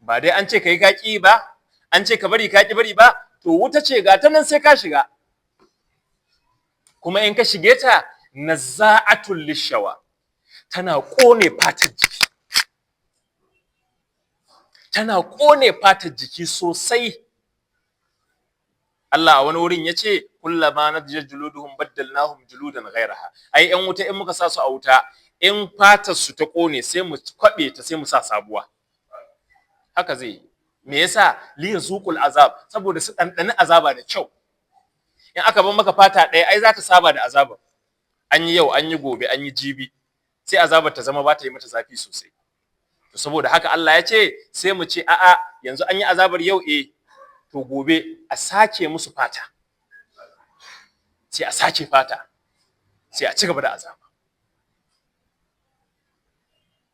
Ba dai an ce kai kaki ba, an ce ka bari kaki bari ba, to wuta ce ga ta nan sai ka shiga. kuma in ka shige ta nazza'atul lishawa, tana kone fatar jiki, tana kone fatar jiki sosai. Allah a wani wurin yace kullama nadjat juluduhum baddalnahum juludan ghayraha, ai yan wuta in muka sa su a wuta, in fatar su ta kone sai mu kwabe ta sai mu sa sabuwa. Haka zai me yasa li yazuqul azab, saboda su dandani azaba da kyau. In aka bar maka fata ɗaya ai za ta saba da azaba, an yi yau an yi gobe an yi jibi, sai azabar ta zama ba ta yi mata zafi sosai. To saboda haka Allah ya ce sai mu ce a'a yanzu an yi azabar yau to gobe a sake musu fata, sai a sake fata, sai a ci gaba da azaba.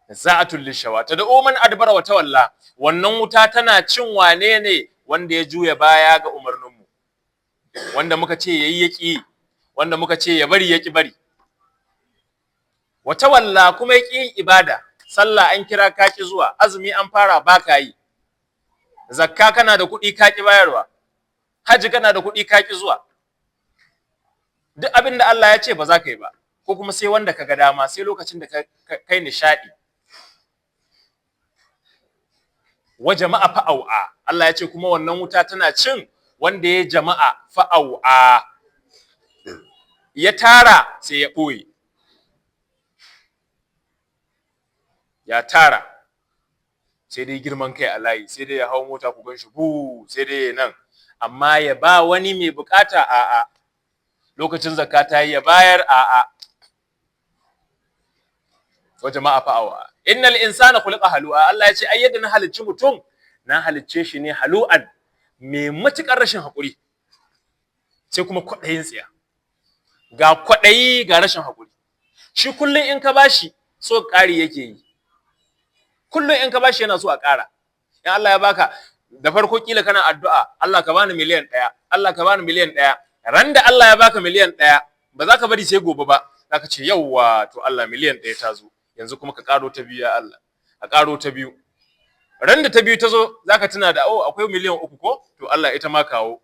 Za'atul lishawa tad'u man adbara wa tawalla, wannan wuta tana cin wane ne wanda ya juya baya ga umarninmu, wanda muka ce yayi yaki, wanda muka ce ya bari yaki bari. Wa tawalla kuma yaki yin ibada, sallah an kira kaki zuwa, azumi an fara baka yi, zakka kana da kuɗi kaki bayarwa, haji kana da kuɗi kaki zuwa. Duk abin da Allah ya ce ba za ka yi ba, ko kuma sai wanda ka ga dama, sai lokacin da kai nishadi. Wa jama'a fa'au'a, Allah ya ce kuma wannan wuta tana cin wanda ya jama'a fa'au'a, ya tara sai ya ɓoye. Ya tara sai dai girman kai a layi, sai dai ya hau mota ku gan shi sai dai nan, amma ya ba wani mai bukata a'a, lokacin zakka ta yi ya bayar a'a. Wa jama'a fa'awa, innal insana khuliqa halu'a, Allah ya ce ai yadda na halicci mutum, na halicce shi ne halu'an, mai matukar rashin hakuri, sai kuma kwadayin tsiya. Ga kwadayi ga rashin hakuri, shi kullun in ka bashi so ƙari yake yi, kullun in ka bashi yana so a ƙara. In Allah ya baka da farko kila kana addu'a, Allah ka bani miliyan 1, Allah ka bani miliyan 1. Ran da Allah ya baka miliyan 1, ba za ka bari sai gobe ba, za ka ce yawwa to Allah miliyan 1 ta zo, yanzu kuma ka ƙaro ta biyu ya Allah, a ƙaro ta biyu. Ran da ta biyu ta zo za ka tuna da akwai miliyan 3 ko, to Allah ita ma kawo.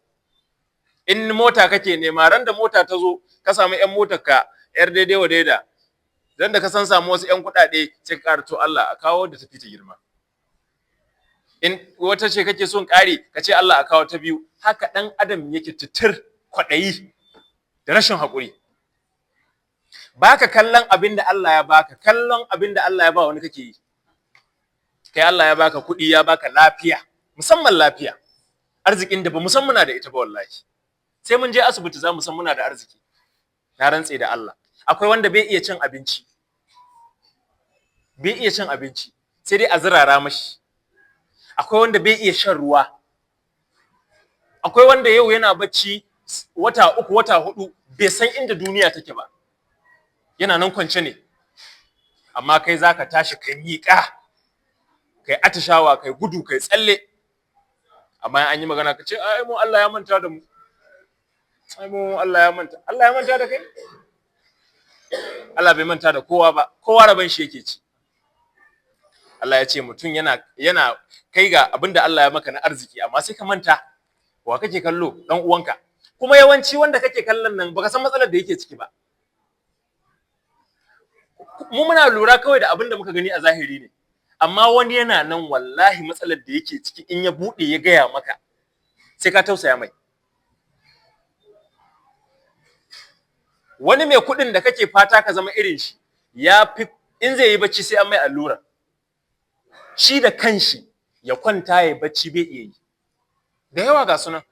In mota kake nema, ran da mota ta zo ka samu ƴan motarka ƴar daidai wa daida, ran da ka san samu wasu ƴan kuɗaɗe sai ka ƙara to Allah a kawo da tafi ta girma. In wata ce kake son ƙari, ka ce Allah a kawo ta biyu. Haka ɗan adam yake titir, kwaɗayi da rashin haƙuri. Baka kallon abin da Allah ya baka, kallon abin da Allah ya ba wani kake yi. Kai Allah ya baka kuɗi, ya baka lafiya, musamman lafiya, arzikin da ba musan muna da ita ba wallahi. Sai mun je asibiti za mu san muna da arziki. Na rantse da Allah. Akwai wanda bai iya cin abinci. Bai iya cin abinci, sai dai a zirara mashi. Akwai wanda bai iya shan ruwa. Akwai wanda yau yana bacci wata 3 wata 4 bai san inda duniya take ba. Yana nan kwance ne. Amma kai zaka tashi kai miƙa, kai atishawa, kai gudu, kai tsalle. Amma an yi magana ka ce ai mu Allah ya manta da mu. Ai mu Allah ya manta. Allah ya manta da kai? Allah bai manta da kowa ba. Kowa raban shi yake ci. Allah ya ce mutum yana kai ga abinda Allah ya maka na arziki, amma sai ka manta. Wa kake kallo? Dan uwanka. Kuma yawanci wanda kake kallon nan baka san matsalar da yake ciki ba. Mu muna lura kawai da abinda muka gani a zahiri ne. Amma wani yana nan wallahi matsalar da yake ciki in ya bude ya gaya maka, sai ka tausaya mai. Wani mai kuɗin da kake fata ka zama irin shi, ya fi in zai yi bacci sai an mai allura. Shi da kanshi ya kwanta ya bacci bai iya yi. Da yawa ga sunan,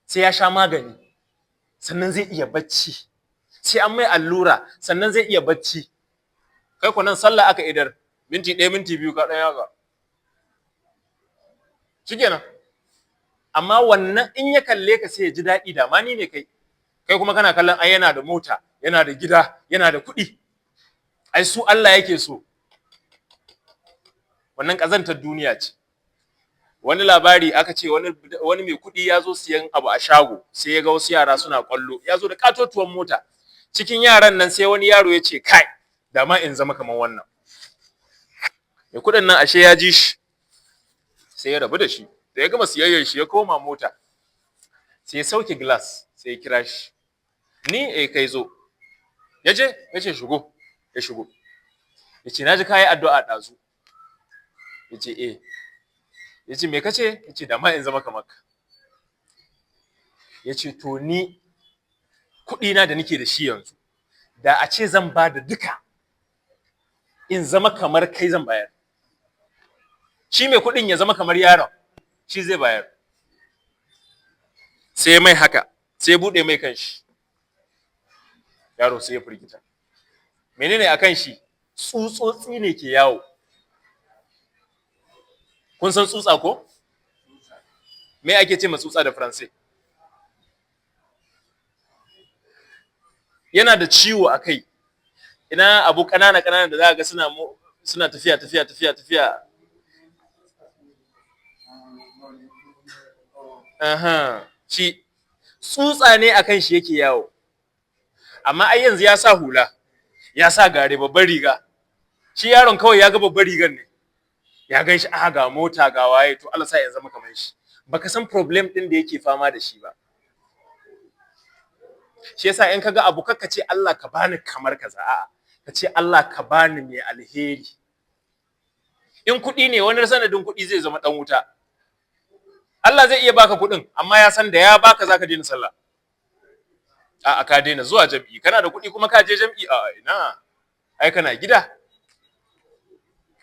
sai ya sha magani sannan zai iya bacci, sai an mai allura sannan zai iya bacci. Kai ku nan sallah aka idar, minti 1 minti 2 ka dan yaga shikenan. Amma wannan in ya kalle ka sai ya ji daɗi, da ma ni ne kai kuma kana kallon ai yana da mota, yana da gida, yana da kuɗi, ai su Allah yake so. Wannan kazantar duniya ce. Wani labari aka ce wani mai kuɗi ya zo siyan abu a shago, sai ya ga wasu yara suna kwallo, ya zo da katotuwan mota. Cikin yaran nan sai wani yaro ya ce kai da ma in zama kamar wannan. Mai kuɗin nan ashe ya ji shi, sai ya rabu da shi. Da ya gama siyayyar shi ya koma mota, sai ya sauke glass, sai ya kira shi. ni kai zo. Yace shigo, ya shigo. Yace naji kai addu'a dazu. Yace yace me kace? Yace da ma in zama kamar ka. Yace to ni kuɗi na da nake da shi yanzu da a ce zan ba da duka in zama kamar kai zan bayar. Shi mai kuɗin ya zama kamar yaron shi zai bayar. Sai mai haka, sai bude mai kanshi. Yaro sai ya firgita. Menene akan shi? Tsutsotsi ne ke yawo. Kun san tsutsa ko? Me ake ce ma tsutsa da Faransai? Yana da ciwo a kai. Ina abu kanana da za ga suna tafiya. Shi tsutsa ne akan shi yake yawo. Amma ai yanzu ya sa hula, ya sa gare babbar riga. Shi yaron kawai ya ga babbar rigar ne. Ya gan shi ga mota ga waye to Allah sa ya zama kamar shi. Baka san problem din da yake fama da shi ba. Shi yasa in kaga abu kakka ce Allah ka bani kamar kaza, a'a ka ce Allah ka bani mai alheri. In kuɗi ne wani sanadin kuɗi zai zama dan wuta. Allah zai iya baka kuɗin amma ya san da ya baka zaka daina sallah. A'a ka daina zuwa jami'i, kana da kuɗi kuma ka je jami'i, a'a ina ai kana gida.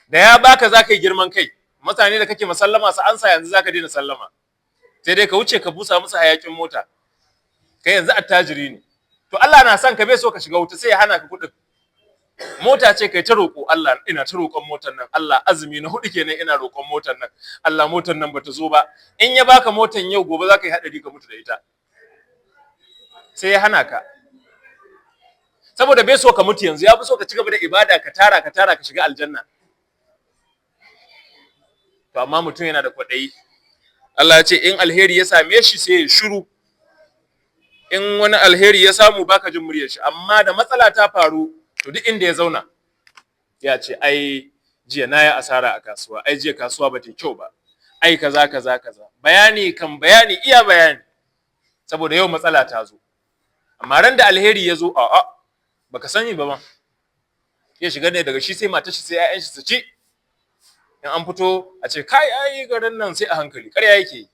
Da ya baka zaka yi girman kai. Mutane da kake masallama su ansa yanzu zaka daina sallama. Sai dai ka wuce ka busa musu hayakin mota. Kai yanzu attajiri ne. To Allah na son ka bai so ka shiga wuta sai ya hana ka kuɗin. Mota ce kai ta roƙo Allah, ina ta roƙon motar nan. Allah azumi na hudu kenan ina roƙon motar nan. Allah motar nan bata zo ba. In ya baka motar yau gobe zaka yi hadari ka mutu da ita. Sai ya hana ka. Saboda bai so ka mutu yanzu, ya fi so ka ci gaba da ibada ka tara ka shiga aljanna. To amma mutum yana da kwaɗayi. Allah ya ce in alheri ya same shi sai ya shiru. In wani alheri ya samu baka jin muryar shi, amma da matsala ta faru to duk inda ya zauna ya ce ai jiya nayi asara a kasuwa, ai jiya kasuwa bata kyau ba, ai kaza. Bayani iya bayani. Saboda yau matsala ta zo. Amma ran da alheri ya zo baka sani ba ma. Ya shiga ne daga shi sai matar shi sai ƴaƴan shi su ci. In an fito a ce kai ai garin nan sai a hankali, ƙarya yake.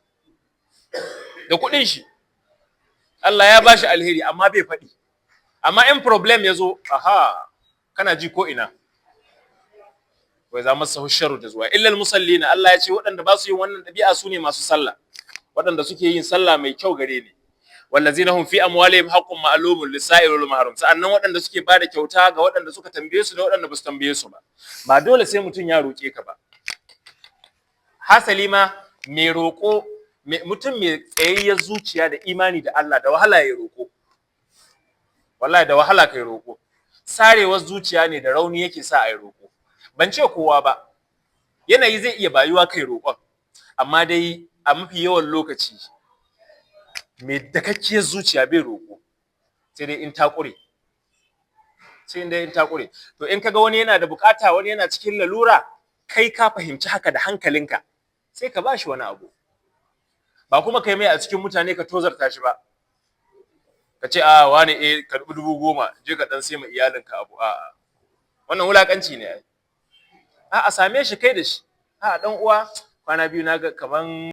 Da kuɗin shi. Allah ya bashi alheri amma bai faɗi. Amma in problem ya zo, kana ji ko ina. Wai za masa husharu da zuwa. Illal musallina, Allah ya ce waɗanda ba su yin wannan ɗabi'a su ne masu sallah. Waɗanda suke yin sallah mai kyau gare ni. Wallazina hum fi amwalihim haqqun ma'lumun lis-sa'il wal mahrum. Sa'annan waɗanda suke bada kyauta ga waɗanda suka tambaye su da waɗanda ba su tambaye su ba. Ba dole sai mutum ya roƙe ka ba. Hasali ma mai roƙo mutum mai tsayayyar zuciya da imani da Allah da wahala ya roƙo. Wallahi da wahala kai roƙo. Sarewar zuciya ne da rauni yake sa ai roƙo. Ban ce kowa ba. Yanayi zai iya bayuwa kai roƙon. Amma dai a mafi yawan lokaci mai dakakkiyar zuciya bai roƙo. Sai dai in ta ƙure. To in kaga wani yana da bukata, wani yana cikin lalura, kai ka fahimci haka da hankalinka. Sai ka bashi wani abu. Ba kuma kai mai a cikin mutane ka tozarta shi ba. Ka ce wani ka dubi 10,000 je ka dan sai ma iyalinka abu. Wannan wulakanci ne ai. Same shi kai da shi. Dan uwa kwana biyu naga kaman